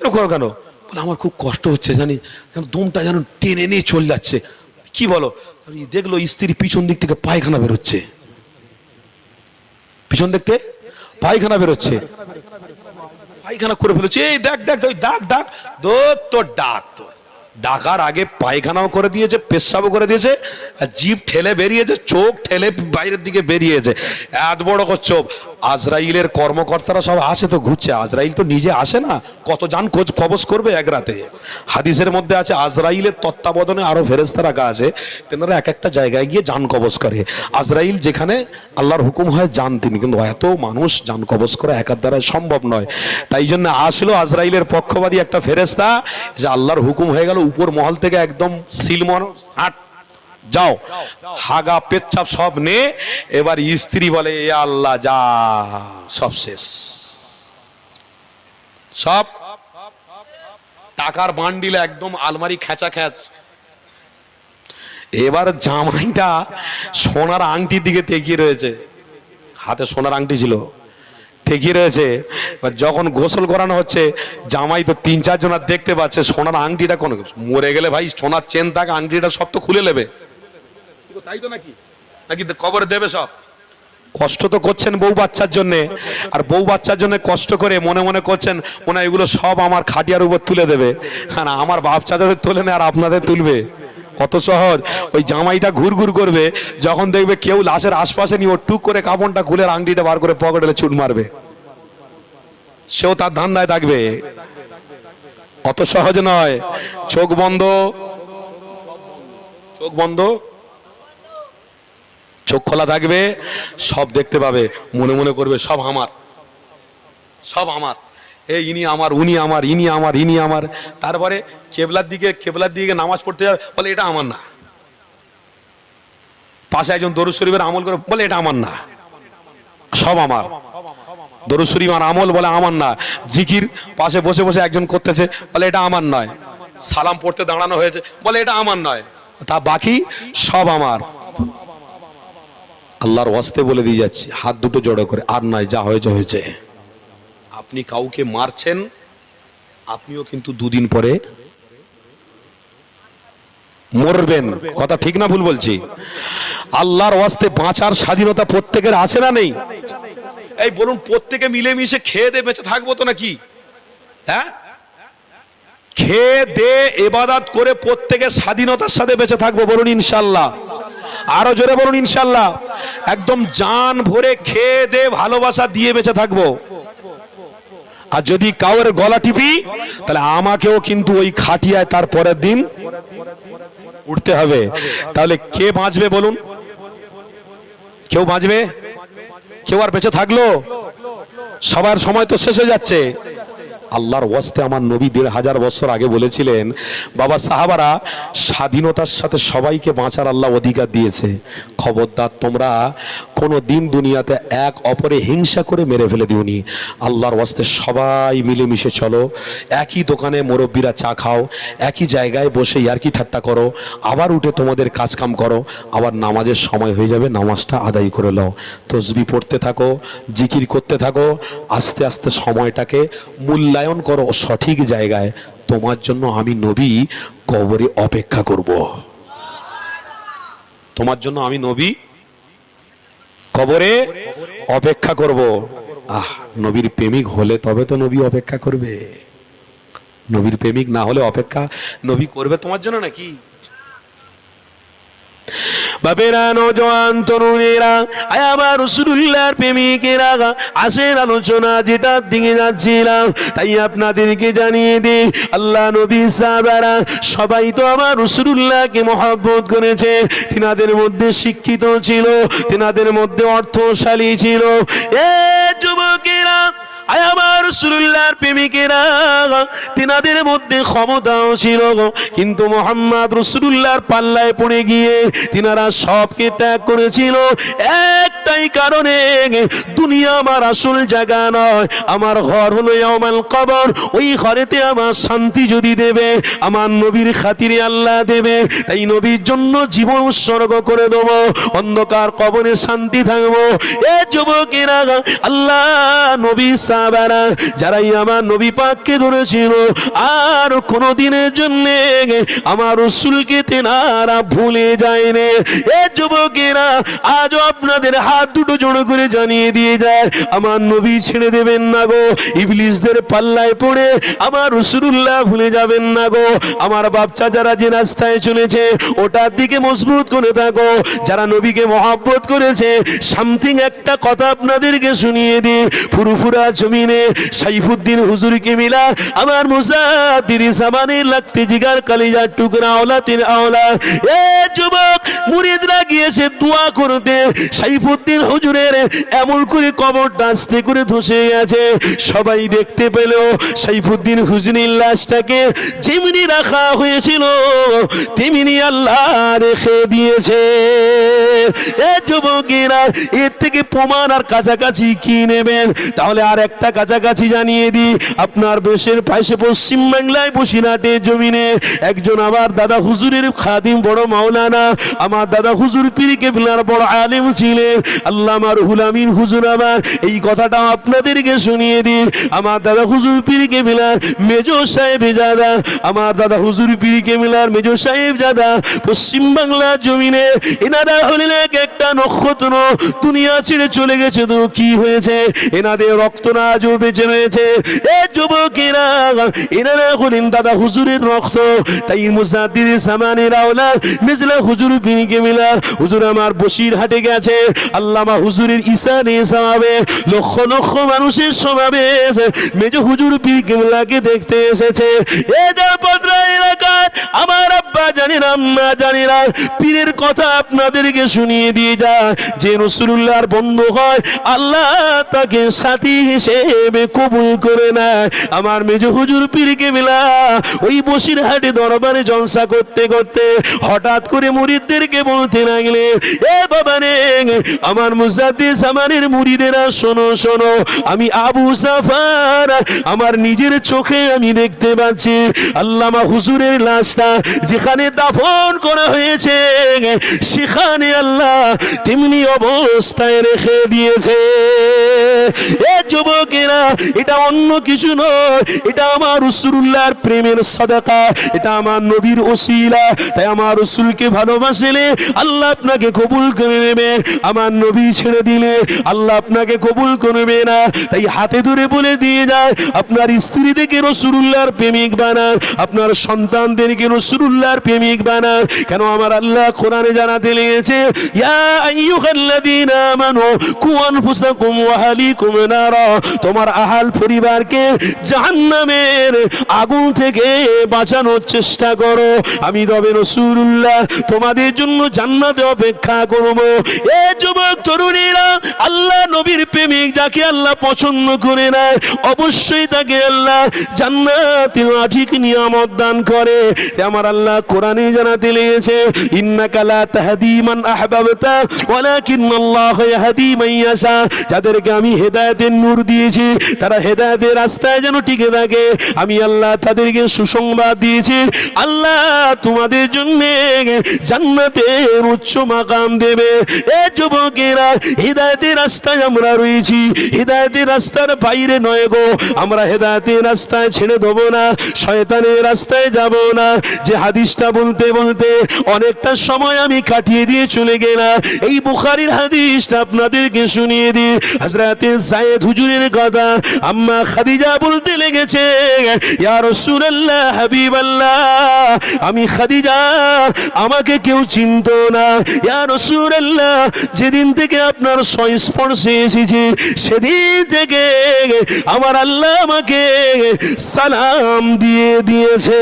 এরম করো কেন? বলে আমার খুব কষ্ট হচ্ছে জানিস, দমটা যেন টেনে নিয়ে চলে যাচ্ছে। কি বলো? দেখলো স্ত্রী পিছন দিক থেকে পায়খানা বেরোচ্ছে, পিছন দেখতে পায়খানা বেরোচ্ছে, পায়খানা করে ফেলেছে। এই দেখ দেখ ডাক ডাক, তোর ডাক, তো ডাকার আগে পায়খানাও করে দিয়েছে, পেশাবও করে দিয়েছে, জিভ ঠেলে বেরিয়েছে, চোখ ঠেলে বাইরের দিকে বেরিয়েছে, এত বড় চোখ। আজরাইলের কর্মকর্তারা সব আসে তো ঘুরছে, আজরাইল তো নিজে আসে না, কত জান খোঁজ কবজ করবে এক রাতে। হাদিসের মধ্যে আছে আজরাইলের তত্ত্বাবধানে আরো ফেরেশতা রাখা আছে, তেনারা এক একটা জায়গায় গিয়ে জান কবজ করে। আজরাইল যেখানে আল্লাহর হুকুম হয় যান তিনি, কিন্তু এত মানুষ জান কবজ করা একার দ্বারা সম্ভব নয়। তাই জন্য আসলো আজরাইলের পক্ষবাদী একটা ফেরেশতা, যে আল্লাহর হুকুম হয়ে গেল উপর মহল থেকে একদম সিলমন হাট যাও, হাগা পেচ্ছাপ সব নে। এবার স্ত্রী বলে এ আল্লাহ যা, সব শেষ, সব টাকার বান্ডিল একদম আলমারি খেঁচা খেঁচ। এবার জামাইটা সোনার আংটির দিকে তাকিয়ে রয়েছে, হাতে সোনার আংটি ছিল, ঠেকিয়ে রয়েছে। যখন গোসল করানো হচ্ছে, জামাই তো 3-4 জন দেখতে পাচ্ছে, সোনার আংটিটা কোন, মরে গেলে ভাই সোনার চেন থাকে, আংটিটা সব তো খুলে নেবে, তাই তো নাকি, নাকি কবরে দেবে সব। কষ্ট তো করছেন বউ বাচ্চার জন্য, আর বউ বাচ্চার জন্য কষ্ট করে মনে মনে করছেন মনে হয় এগুলো সব আমার খাটিয়ার উপর তুলে দেবে, হ্যাঁ আমার বাপ চাচাদের তোলে না, আর আপনাদের তুলবে, কত সহজ। ওই জামাইটা ঘুরঘুর করবে, যখন দেখবে কেউ লাশের আশপাশে নিয়ে, ও টুক করে কাপড়টা খুলে আংটিটা বার করে পকেটে ছুট মারবে, সেও তার ধান্দায় থাকবে। অত সহজ নয়। চোখ বন্ধ, চোখ বন্ধ, চোখ খোলা থাকবে, সব দেখতে পাবে, মনে মনে করবে সব আমার, সব আমার। ইনি আমার, উনি আমার, ইনি আমার, ইনি আমার। তারপরে কেবলার দিকে নামাজ পড়তে যাবে, বলে এটা আমার না। পাশে একজন দরুদ শরীফের আমল করে, বলে এটা আমার না, সব আমার। দরুদ শরীফ আর আমল বলে আমার না। জিকির পাশে বসে বসে একজন করতেছে, বলে এটা আমার নয়। সালাম পড়তে দাঁড়ানো হয়েছে, বলে এটা আমার নয়, তা বাকি সব আমার। আল্লাহর ওয়াস্তে বলে দিয়ে যাচ্ছি, হাত দুটো জড়ো করে, আর নয়, যা হয়েছে হয়েছে। আপনি কাউকে মারছেন, আপনিও কিন্তু দুদিন পরে মরবেন। কথা ঠিক না ভুল বলছি? আল্লাহর ওয়াস্তে বাঁচার স্বাধীনতা প্রত্যেকের আছে না নেই? এই বলুন, প্রত্যেকে মিলেমিশে খেয়ে দে বেঁচে থাকবো তো নাকি? হ্যাঁ, খেয়ে দে ইবাদত করে প্রত্যেকের স্বাধীনতার সাথে বেঁচে থাকবো, বলুন ইনশাআল্লাহ। আরো জোরে বলুন ইনশাআল্লাহ। একদম জান ভরে খেয়ে দে ভালোবাসা দিয়ে বেঁচে থাকবো। আর যদি কাউর গলা টিপি, তাহলে আমাকেও কিন্তু ওই খাটিয়ায় তার পরের দিন উঠতে হবে। তাহলে কে বাঁচবে বলুন? কেউ বাঁচবে? কেউ আর বেঁচে থাকলো? সবার সময় তো শেষ হয়ে যাচ্ছে। আল্লাহর ওয়াস্তে আমার নবী ১৫০০ বছর আগে বলেছিলেন, বাবা সাহাবারা, স্বাধীনতার সাথে সবাইকে বাঁচার আল্লাহ অধিকার দিয়েছে। খবরদার তোমরা কোনো দিন দুনিয়াতে এক অপরে হিংসা করে মেরে ফেলে দিওনি। আল্লাহর ওয়াস্তে সবাই মিলেমিশে চলো। একই দোকানে মুরব্বীরা চা খাও, একই জায়গায় বসে ইয়ার্কি ঠাট্টা করো, আবার উঠে তোমাদের কাজকাম করো, আবার নামাজের সময় হয়ে যাবে, নামাজটা আদায় করে নাও। তসবিহ পড়তে থাকো, জিকির করতে থাকো, আস্তে আস্তে সময়টাকে মূল্যায়ন করো সঠিক জায়গায়। তোমার জন্য আমি নবী কবরে অপেক্ষা করব। তোমার জন্য আমি নবী কবরে অপেক্ষা করব। নবীর প্রেমিক হলে তবে তো নবী অপেক্ষা করবে। নবীর প্রেমিক না হলে অপেক্ষা নবী করবে তোমার জন্য নাকি? বাপেরা, নওজোয়ান তরুণেরা, আমার রাসূলুল্লাহর প্রেমিকেরা, আসেন আলোচনা যেটার দিকে যাচ্ছিলাম তাই আপনাদেরকে জানিয়ে দিই, আল্লাহ নবী সাহাবারা সবাই তো আমার রাসূলুল্লাহকে মহব্বত করেছে। তিনাদের মধ্যে শিক্ষিত ছিল, তিনাদের মধ্যে অর্থশালী ছিল। এ যুবকেরা, আমার রাসূলুল্লাহর প্রেমিকেরা, তিনাদের মধ্যে ক্ষমতাও ছিল, কিন্তু মুহাম্মদ রাসূলুল্লাহর পাল্লায় পড়ে গিয়ে তিনারা সবকে ত্যাগ করেছিল একটাই কারণে, দুনিয়া আমার আসল জায়গা নয়, আমার ঘর হলো ইয়াউমাল কবর। ওই ঘরেতে আমার শান্তি যদি দেবে, আমার নবীর খাতিরে আল্লাহ দেবে, তাই নবীর জন্য জীবন উৎসর্গ করে দেব, অন্ধকার কবরে শান্তি থাকবো। এ যুবকেরা, আল্লাহ নবী সাহাবারা যারাই আমার নবী পাককে ধরেছিল, আর কোনদিনের জন্য আমার রাসূলকে তেনারা ভুলে যায়নি। এ যুবকেরা, আজও আপনাদের হাত দুটো জোড়ো করে জানিয়ে দিয়ে যায়, আমার নবী ছেড়ে দেবেন না গো। ইবলিসদের পাল্লায় পড়ে আমার রাসূলুল্লাহ ভুলে যাবেন না গো। আমার বাচ্চা যারা যে রাস্তায় চলেছে ওটার দিকে মজবুত করে থাকো। যারা নবীকে মহব্বত করেছে, সামথিং একটা কথা আপনাদেরকে শুনিয়ে দিই, ফুরফুরা জমিনে সাইফুদ্দিন হুজুরকে মিলা আমার মুসাদ্দির সামানে লাগতে জিগার কালিজার টুকরা আওলাতির আওলা। এ যুবক, মুরিদরা গিয়েছে দোয়া করতে, সাইফুদ্দিন হুজুরের এমন করে কবরটা আস্তে করে ধসে গেছে। সবাই দেখতে পেল সাইফুদ্দিন হুজুরের লাশটাকে যেমনি রাখা হয়েছিল তেমনি আল্লাহ রেখে দিয়েছে। এ যুবকেরা, এর থেকে প্রমাণ আর কাছাকাছি কি নেবেন? তাহলে আর একটা কাছাকাছি জানিয়ে দিই, আপনার দেশের পাশে পশ্চিম বাংলায় বসিরহাটের জমিনে একজন আমার দাদা হুজুরের খাদিম, বড় মাওলানা, আমার দাদা হুজুর পীর কেবলার বড় আলেম ছিলেন আল্লামা রুহুল আমিন হুজুর। আমার এই কথাটা আপনাদেরকে শুনিয়ে দিই, আমার দাদা হুজুর পীর কেবলার মেজো সাহেব জাদা, আমার দাদা হুজুর পীর কেবলার মেজো সাহেব জাদা পশ্চিম বাংলার জমিনে এনারা হলেন একটা নক্ষত্র। দুনিয়া ছেড়ে চলে গেছে তো কি হয়েছে, এনাদের রক্ত না আজও বেঁচে রয়েছে। এ যুবকেরা, এনারা হলেন দাদা হুজুরের রক্ত। তাই মুসাদ্দির সামানের আওলাদ মিজলা হুজুর পীর কেবলা হুজুর আমার বসিরহাটে গেছে, আল্লামা হুজুরের ইসানে সমাবে লক্ষ লক্ষ মানুষের সমাবেশ মেজো হুজুর পীর কেবলাকে দেখতে এসেছে। এ দরপত্র এলাকার আমার আব্বা জানেন আম্মা জানেন পীরের কথা আপনাদেরকে শুনিয়ে দিয়ে যায়, যে রাসূলুল্লাহর বন্ধু হয় আল্লাহ তাকে সাথী হিসেবে কবুল করে নেয়। আমার মেজ হুজুর পীর কেবলা ওই বসিরহাটে দরবারে জলসা করতে করতে হঠাৎ করে মুরিদদেরকে বলতে লাগলেন, এ বাবা রে আমার মুজাদ্দিদ জামানের মুরিদেরা শোনো শোনো, আমি আবু জাফর আমার নিজের চোখে আমি দেখতে পাচ্ছি আল্লামা হুজুরের লাশটা যেখানে দাফন করা হয়েছে সেখানে আল্লাহ তেমনি অবস্থায় রেখে দিয়েছে। এ যুবকেরা, এটা অন্য কিছু নয়, এটা আমার রাসূলুল্লাহর প্রেমের সাদাকা, এটা আমার নবীর ওসিলা। তাই আমার রাসূলকে ভালোবাসলে আল্লাহ আপনাকে কবুল করে নেবে, আমার নবী ছেড়ে দিলে আল্লাহ আপনাকে কবুল করবে না। তাই হাতে ধরে বলে দিয়ে যায়, আপনার স্ত্রীদেরকে রাসূলুল্লাহর প্রেমিক বানান, আপনার সন্তানদেরকে রাসূলুল্লাহর প্রেমিক বানান। কেন আমার আল্লাহ কোরআনে জানাতে লেগেছে, ইয়া আইয়ুহাল্লাযীনা আমানু কু আনফুসাকুম ওয়া আহলিকুম নারা, তোমার আহাল পরিবারকে জাহান্নামের আগুন থেকে বাঁচানোর চেষ্টা করো, আমি তবে রাসূলুল্লাহ তোমাদের জন্য জান্নাতে অপেক্ষা করব। এ যুবক তরুণীরা, আল্লাহ নবীর প্রেমিক যাকে আল্লাহ পছন্দ করে নেয় অবশ্যই তাকে আল্লাহ জান্নাতের সঠিক নিয়ামত দান করে। আমার আল্লাহ কোরআনে জানাতে লেগেছে, ইন্নাকা লা তাহদি মান আহবাবতা ওয়ালাকিন্নাল্লাহু ইয়াহদি মান ইয়াশা, যাদেরকে আমি হেদায়েতের নূর দিয়েছি তারা হেদায়েতের রাস্তায় যেন টিকে থাকে, আমি আল্লাহ তাদেরকে সুসংবাদ দিয়েছি আল্লাহ তোমাদের জন্য জান্নাতের উচ্চ মাকাম দেবে। এ যুবকেরা, হেদায়েতের রাস্তায় আমরা রয়েছি, হেদায়েতের রাস্তার বাইরে নয় গো, আমরা হেদায়েতের রাস্তায় ছেড়ে দেবো না, শয়তানের রাস্তায় যাব না। যে হাদিসটা বলতে বলতে অনেকটা সময় আমি কাটিয়ে দিয়ে চলে গেলাম, এই বুখারীর হাদিসটা আপনাদেরকে শুনিয়ে দিই। হযরতে যায়েদ হুজুরের কথা আম্মা খাদিজা বলতে লেগেছে, ইয়া রাসূলুল্লাহ হাবিবাল্লাহ, আমি খাদিজা আমাকে কেউ চিনতো না, ইয়া রাসূলুল্লাহ যেদিন থেকে আপনার সংস্পর্শে এসেছি সেদিন থেকে আমার আল্লাহ আমাকে সালাম দিয়ে দিয়েছে।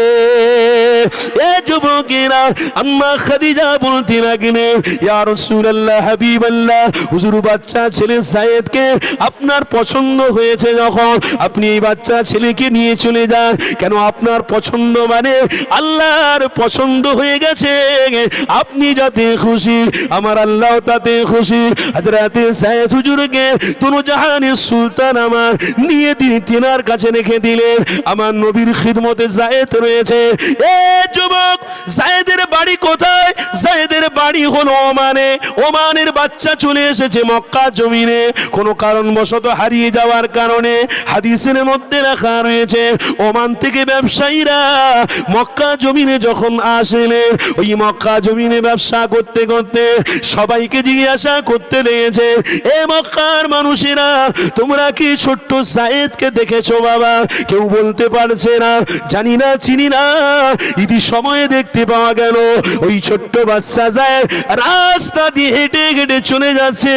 এ যুবকেরা, আম্মা খাদিজা বলতে লাগলেন, ইয়া রাসূলুল্লাহ হাবিবাল্লাহ, হুজুর বাচ্চা ছেলে যায়েদকে আপনার পছন্দ হয়েছে, যখন আপনি এই বাচ্চা ছেলেকে নিয়ে চলে যান। কেন আপনার পছন্দ মানে আল্লাহর পছন্দ হয়ে গেছে, আপনি যাতে খুশি আমার আল্লাহ তাতে খুশি। হযরতে যায়েদ হুজুরকে দুনো জাহানের সুলতান আমার নিয়ে তিনার কাছে রেখে দিলেন। আমার নবীর খিদমতে যায়েদ রয়েছে। এ যুবক, যায়েদের বাড়ি কোথায়? যায়েদের বাড়ি হলো ওমানে। ওমানের বাচ্চা চলে এসেছে মক্কা জমিনে, কোনো কারণবশত হারিয়ে যাওয়ার কারণে হাদিসের মধ্যে রাখা রয়েছে, ওমান থেকে ব্যবসায়ীরা মক্কা জমিনে যখন আসেন, ওই মক্কা জমিনে ব্যবসা করতে করতে সবাইকে জিজ্ঞাসা করতে লেগেছে, এ মক্কার মানুষেরা তোমরা কি ছোট্ট যায়েদকে দেখেছো বাবা? কেউ বলতে পারছে না, জানি না, চিনি না। ইতি সময়ে দেখতে পাওয়া গেল ওই ছোট্ট বাচ্চা যায়েদ রাস্তা দিয়ে হেঁটে হেঁটে চলে যাচ্ছে।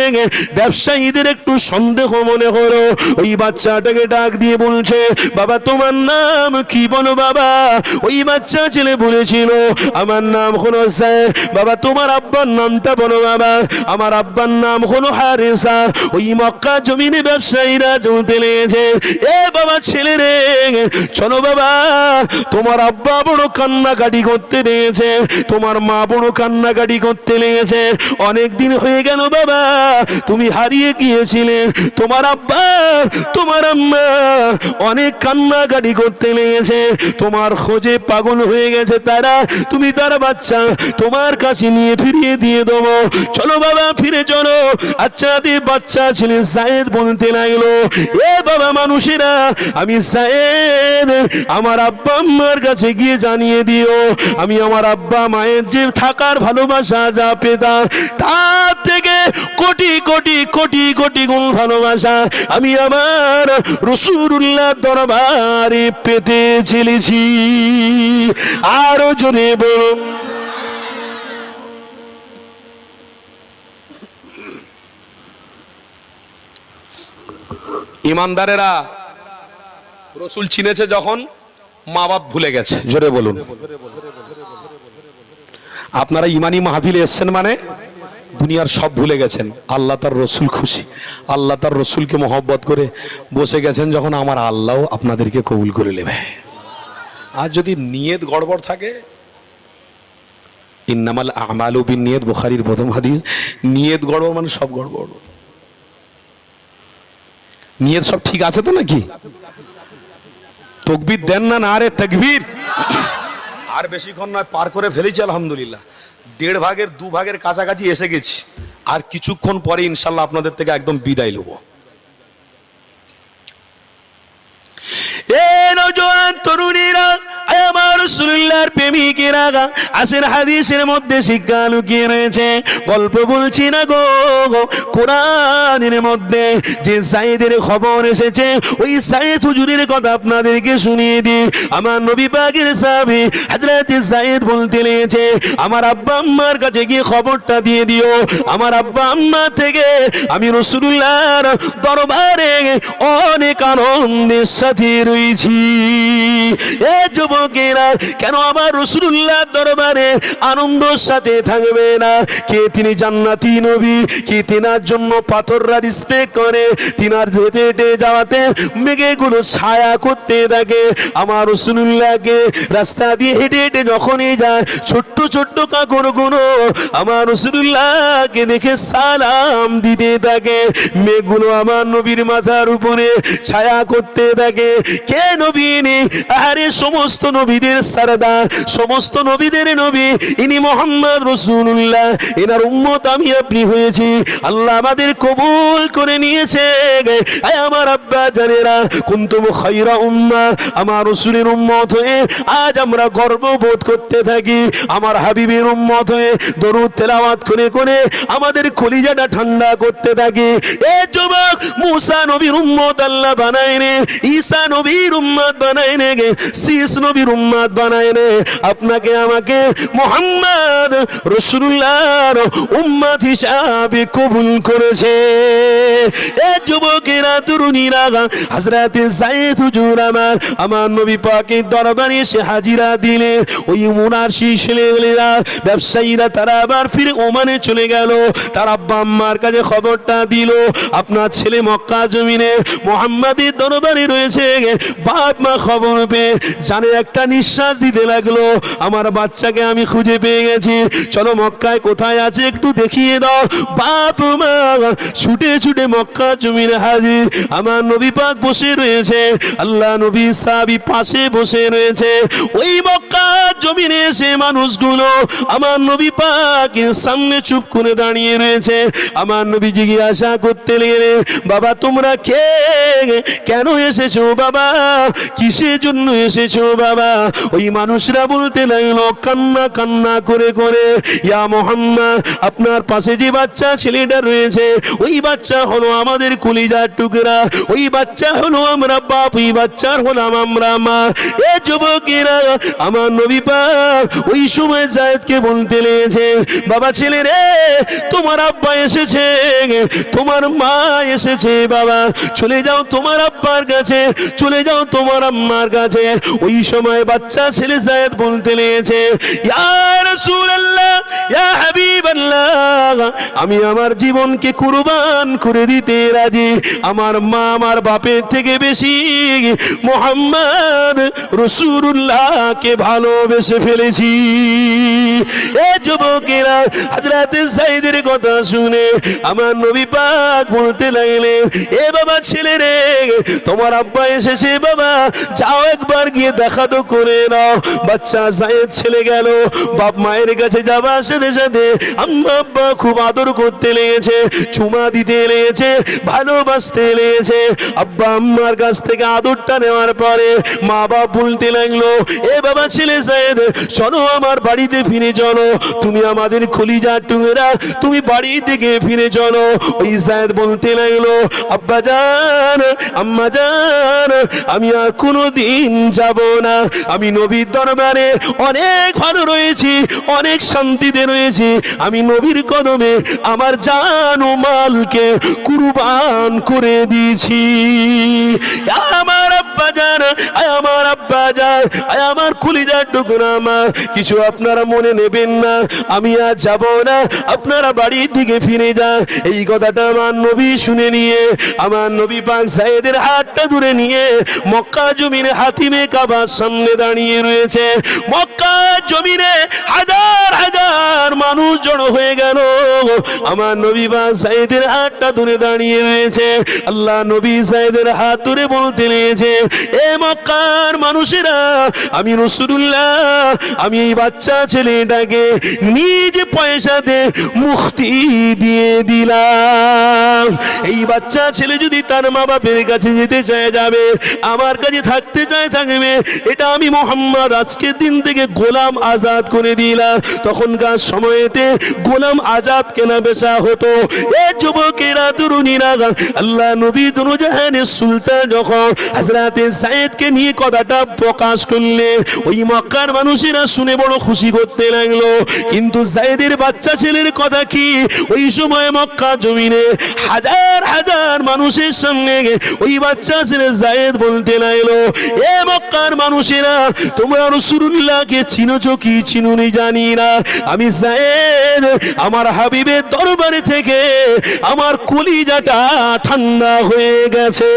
ব্যবসায়ীদের একটু সন্দেহ মনে হলো, ওই বাচ্চাটাকে ডাক দিয়ে বলছে, বাবা তোমার নাম কি বলো বাবা? ওই বাচ্চা ছেলে বলেছিল, আমার নাম হলো যায়েদ। বাবা তোমার আব্বার নামটা বলো বাবা? আমার আব্বার নাম হলো হারেসা। ওই মক্কা জমিনে ব্যবসায়ীরা চলতে লেগেছে, এ বাবা ছেলে রে চলো বাবা, তোমার আব্বা বড় কান্নাকাটি করতে লেগেছে, তোমার মা বড় কান্নাকাটি করতে লেগেছে, অনেক দিন হয়ে গেল বাবা তুমি হারিয়ে গিয়েছিলে, তোমার আব্বা তোমার আম্মা অনেক কান্নাকাটি করতে লেগেছে, তোমার খোঁজে পাগল হয়ে গেছে তারা, তুমি তার বাচ্চা তোমার কাছে নিয়ে ফিরিয়ে দিয়ে দেবো, চলো বাবা ফিরে চলো। আচ্ছা দিয়ে বাচ্চা ছেলে যায়েদ বলতে লাগলো, এ বাবা মানুষেরা, আমি যায়েদ আমার আব্বা আম্মার কাছে গিয়ে জানিয়ে দিও, আমি আমার আব্বা মায়ের যে থাকার ভালোবাসা যা পেতাম তার থেকে কোটি কোটি কোটি কোটি গুণ ভালোবাসা আমি আমার রাসূলুল্লাহ দরবারে পেতে চলেছি। আরো জোরে বলুন। ইমানদারেরা, রসুল চিনেছে যখন মা বাপ ভুলে গেছে, জোরে বলুন। আপনারা ইমানি মাহফিলে এসছেন মানে দুনিয়ার সব ভুলে গেছেন, আল্লাহ তার রসুল খুশি, আল্লাহ তার রসুলকে মহব্বত করে বসে গেছেন যখন, আমার আল্লাহ আপনাদেরকে কবুল করে নেবে। আর যদি নিয়ত গড়বড় থাকে, ইন্নামাল আমালু বিন্নিয়াত, বুখারীর প্রথম হাদিস, নিয়ত গড়বড় মানে সব গড়বড়। নিয়ত সব ঠিক আছে তো নাকি? তাকবীর দেন না, নারে তাকবীর। আর বেশিক্ষণ নয়, পার করে ফেলেছি আলহামদুলিল্লাহ, 1.5 ভাগের 2 ভাগের কাছাকাছি এসে গেছি। আর কিছুক্ষণ পরে ইনশাল্লাহ আপনাদের থেকে একদম বিদায় নেব। এ নওজোয়ান তরুণীরা, আমার রাসূলুল্লাহর প্রেমিকেরা, আসেন হাদিসের মধ্যে শিক্ষা লুকিয়ে রয়েছে। গল্প বলছি না গো, কোরআনের মধ্যে যে সাইদের খবর এসেছে, ওই সাইদ হুজুরের কথা আপনাদেরকে শুনিয়ে দিই। আমার নবী পাকের সাহাবী হযরত সাইদ বলতে লেগেছে, আমার আব্বা আম্মার কাছে গিয়ে খবরটা দিয়ে দিও, আমার আব্বা আম্মা থেকে আমি রাসূলুল্লাহর দরবারে অনেক আনন্দের সাথে রয়েছি। এ যুবকেরা, কেন আমার রাসূলুল্লাহ দরবারে আনন্দের সাথে থাকবে না? কে তিনি? জান্নাতি নবী। কি তিনার জন্য পাথররা রিসপেক্ট করে, তিনার হেঁটে হেঁটে যাওয়াতে মেঘেগুলো ছায়া করতে থাকে। আমার রাসূলুল্লাহকে রাস্তা দিয়ে হেঁটে হেঁটে যখনই যায়, ছোট্ট ছোট্ট কাকড়গুলো আমার রাসূলুল্লাহকে দেখে সালাম দিতে থাকে। মেঘগুলো আমার নবীর মাথার উপরে ছায়া করতে থাকে। কে নবী ইনি? আরে সমস্ত নবীদের সরদার, সমস্ত নবীদের নবী ইনি মুহাম্মদ রাসূলুল্লাহ। এনার উম্মত আমি আপনি হয়েছি, আল্লাহ আমাদের কবুল করে নিয়েছে। আয় আমার আব্বা জানেরা, কুনতুম খায়রা উম্মাহ, আমার রাসূলের উম্মত হয়ে আজ আমরা গর্ববোধ করতে থাকি। আমার হাবিবের উম্মত হয়ে দরুদ তেলাওয়াত করে করে আমাদের কলিজাটা ঠান্ডা করতে থাকি। এ যুবক, মুসা নবীর উম্মত আল্লাহ বানায় রে, ঈসা নবীর উম্মত বানায় রে, শীষ নবীর উম্মত বানায় রে। আপনাকে আমাকে মুহাম্মদ রাসূলুল্লাহর উম্মত হিসাবে কবুল করেছে। এ যুবকেরা, তরুণীরা, হযরত সাইদ হুজুর আমার নবী পাকের দরবারে এসে হাজিরা দিলে। ওই মুনাশি ছেলেগুলোরা, ব্যবসায়ীরা, তারা আবার ফিরে ওমানে চলে গেল। তার আব্বা আম্মার কাছে খবরটা দিল, আপনার ছেলে মক্কা জমিনে মুহাম্মাদের দরবারে রয়েছে। বাপ মা খবর পেয়ে জানে একটা নিঃশ্বাস দিতে লাগলো, আমার বাচ্চাকে আমি খুঁজে পেয়ে গেছি, চলো মক্কায় কোথায় আছে একটু দেখিয়ে দাও। বাপ মা ছুটে ছুটে মক্কা জমিনে হাজির। আমার নবী পাক বসে রয়েছে, আল্লাহ নবী সাহাবী পাশে বসে রয়েছে। ওই মক্কা জমিনে এসে মানুষগুলো আমার নবী পাকের সামনে চুপ করে দাঁড়িয়ে রয়েছে। আমার নবী জিজ্ঞাসা করতে লাগলেন, বাবা তোমরা কে? কেন এসেছো বাবা? কিসের জন্য এসেছো বাবা? ওই মানুষরা বলতে লাগলো কান্না কান্না করে করে, ইয়া মুহাম্মদ, আপনার পাশে যে বাচ্চা ছেলেটা রয়েছে, ওই বাচ্চা হলো আমাদের কলিজার টুকরা, ওই বাচ্চা হলো আমরা বাপ, ওই বাচ্চার হলাম আমরা মা। এ যুবকেরা, আমার নবী পাক ওই সময় যায়েদকে বলতে লেগেছে, বাবা ছেলে রে, তোমার আব্বা এসেছে, তোমার মা এসেছে, বাবা চলে যাও তোমার আব্বার কাছে, চলে যাও তোমার আম্মার কাছে। ওই সময় বাচ্চা ছেলে যায়েদ বলতে লেগেছে, ইয়া রাসূলুল্লাহ, ইয়া হাবিবাল্লাহ, আমি আমার জীবনকে কুরবান করে দিতে রাজি। আমার মা আমার বাপের থেকে বেশি মুহাম্মদ রাসূলুল্লাহকে ভালোবেসে ফেলেছি। এ যুবকেরা, হযরত সাইদের কথা শুনে আমার নবী পাক বলতে লাগলেন, এ বাবা ছেলে রে, তোমার আব্বা এসেছে, বাবা যাও একবার গিয়ে দেখা তো করে নাও। বাচ্চা সাইদ ছেলে গেল, বাপ মায়ের কাছে যাবার সাথে সাথে আম্মা আব্বা খুব আদর করতে লেগেছে, চুমা দিতে লেগেছে, ভালোবাসতে লেগেছে। আব্বা আম্মার কাছ থেকে আদরটা নেওয়ার পরে মা বাপ বলতে লাগলো, এ বাবা ছেলে সাইদ, চলো আমার বাড়িতে ফিরে চলো, তুমি আমাদের কলিজার টুকরা, তুমি বাড়ি থেকে ফিরে চলো। ওই সাইদ বলতে লাগলো, আব্বা জান, আম্মা জান, আমি আর কোনোদিন যাব না, আমি নবীর দরবারে অনেক ভালো রয়েছি, অনেক শান্তিতে রয়েছি, আমি নবীর কদমে আমার জান ও মালকে কুরবান করে দিয়েছি। আমার আব্বাজান, আয় আমার আব্বাজান, আয় আমার কলিজার টুকরা মা, কিছু আপনারা মনে নেবেন না, আমি আর যাব না, আপনারা বাড়ির দিকে ফিরে যান। এই কথাটা আমার নবী শুনে নিয়ে আমার নবী পাক সাইয়েদের হাতটা ধরে নিয়ে মক্কা জমিনে হাতিমে কাবার সামনে দাঁড়িয়ে রয়েছে। মক্কা জমিনে হাজার হাজার মানুষ জড়ো হয়ে গেল, আমার নবী পাক সাইয়েদের হাতটা ধরে দাঁড়িয়ে রয়েছে। আল্লাহ নবী সাইয়েদের হাত ধরে বলতে লেগেছে, এ মক্কার মানুষেরা, আমি রাসূলুল্লাহ, আমি এই বাচ্চা ছেলেটাকে নিজ পয়সাতে মুক্তি দিয়ে দিলাম। এই বাচ্চা ছেলে যদি তার মা বাপের কাছে যেতে চায় যাবে, আমার কাছে থাকতে চায় থাকবে। এটা আমি মুহাম্মদ আজকের দিন থেকে গোলাম আজাদ করে দিলাম। তখনকার সময়েতে গোলাম আজাদ কেনা বেচা হতো। এ যুবকেরা, তরুণীরা, আল্লাহ নবী দুজাহানের সুলতান যখন হযরতে যায়েদকে নিয়ে কথাটা প্রকাশ করলেন, ওই মক্কার মানুষেরা শুনে বড় খুশি করতে লাগলো। কিন্তু যায়েদের বাচ্চা ছেলের কথা কি ওই সময় মক্কা জমিনে হাজার হাজার মানুষের সামনে ওই বাচ্চা ছেলে যায়েদ বলতে লাগলো, এ মক্কার মানুষেরা, তোমরা রাসূলুল্লাহকে চিনোছো কি চিনুনি জানি না, আমি যায়েদ আমার হাবিবের দরবারে থেকে আমার কলিজাটা ঠান্ডা হয়ে গেছে।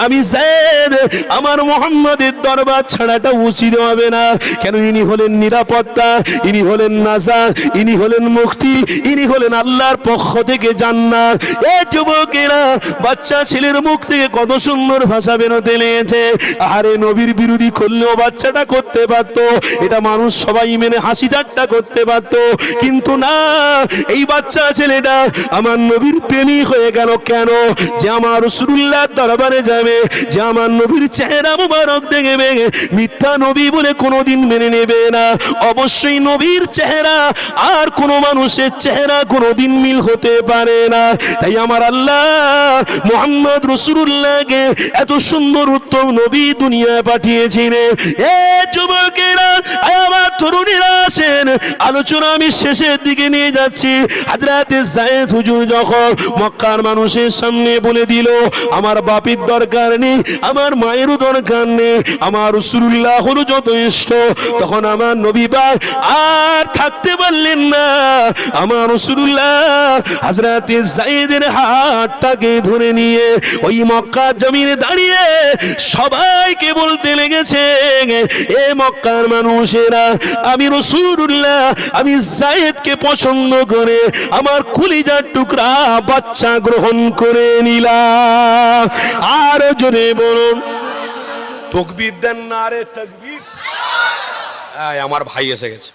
আমি যায়েদ আমার মুহাম্মাদের দরবার ছাড়াটা উচিত হবে না। কেন? ইনি হলেন নিরাপত্তা, ইনি হলেন নাজাত, ইনি হলেন মুক্তি, ইনি হলেন আল্লাহর পক্ষ থেকে জান্নাত। এ যুবকেরা, বাচ্চা ছেলের মুখ থেকে কত সুন্দর ভাষা বেরোতে লেগেছে। আরে নবীর বিরোধী করলেও বাচ্চাটা করতে পারত, এটা মানুষ সবাই মেনে হাসি ঠাট্টা করতে পারত, কিন্তু না, এই বাচ্চা ছেলেটা আমার নবীর প্রেমিক হয়ে গেল। কেন? যে আমার রাসূলুল্লাহর দরবারে যাবে, যে আমার নবীর চেহারা মুবারক দেখবে, মিথ্যা নবী বলে কোনোদিন মেনে নেবে না। অবশ্যই নবীর চেহারা আর কোন মানুষের চেহারা কোনোদিন মিল হতে পারে না। তাই আমার আল্লাহ মুহাম্মদ রাসূলুল্লাহকে এত সুন্দর উত্তম নবী দুনিয়ায় পাঠিয়েছিলেন। এ যুবকেরা, আমার তরুণীরা, আসেন, আলোচনা আমি শেষের দিকে নিয়ে যাচ্ছি। হযরতে যায়েদ হুজুর যখন মক্কার মানুষের সামনে বলে দিল, আমার বাপির দরকার নেই, আমার মায়েরও দরকার নেই, আমার রাসূলুল্লাহ হলো যথেষ্ট, তখন আমার নবী পাক আর থাকতে পারলেন না। আমার রাসূলুল্লাহ হযরতে যায়েদের হাতটাকে ধরে নিয়ে ওই মক্কা জমিনে দাঁড়িয়ে সবাইকে বলতে লেগেছে, এ মক্কার মানুষেরা, আমি রাসূলুল্লাহ, আমি যায়েদকে পছন্দ করে আমার কলিজার টুকরা বাচ্চা গ্রহণ করে নিলাম। আর জোরে বলুন তাকবীর দেন, নারে তাকবীর। আমার ভাই এসে গেছে,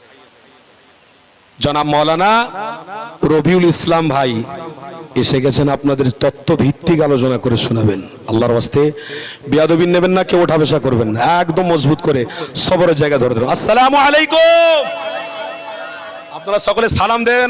জনাব মাওলানা রবিউল ইসলাম ভাই এসে গেছেন, আপনাদের তত্ত্ব ভিত্তিক আলোচনা করে শোনাবেন। আল্লাহর ওয়াস্তে বেয়াদবি নেবেন না, কেউ ওঠা বসা করবেন না, একদম মজবুত করে সবরের জায়গা ধরে ধরুন। আসসালামু আলাইকুম। আপনারা সকলে সালাম দেন।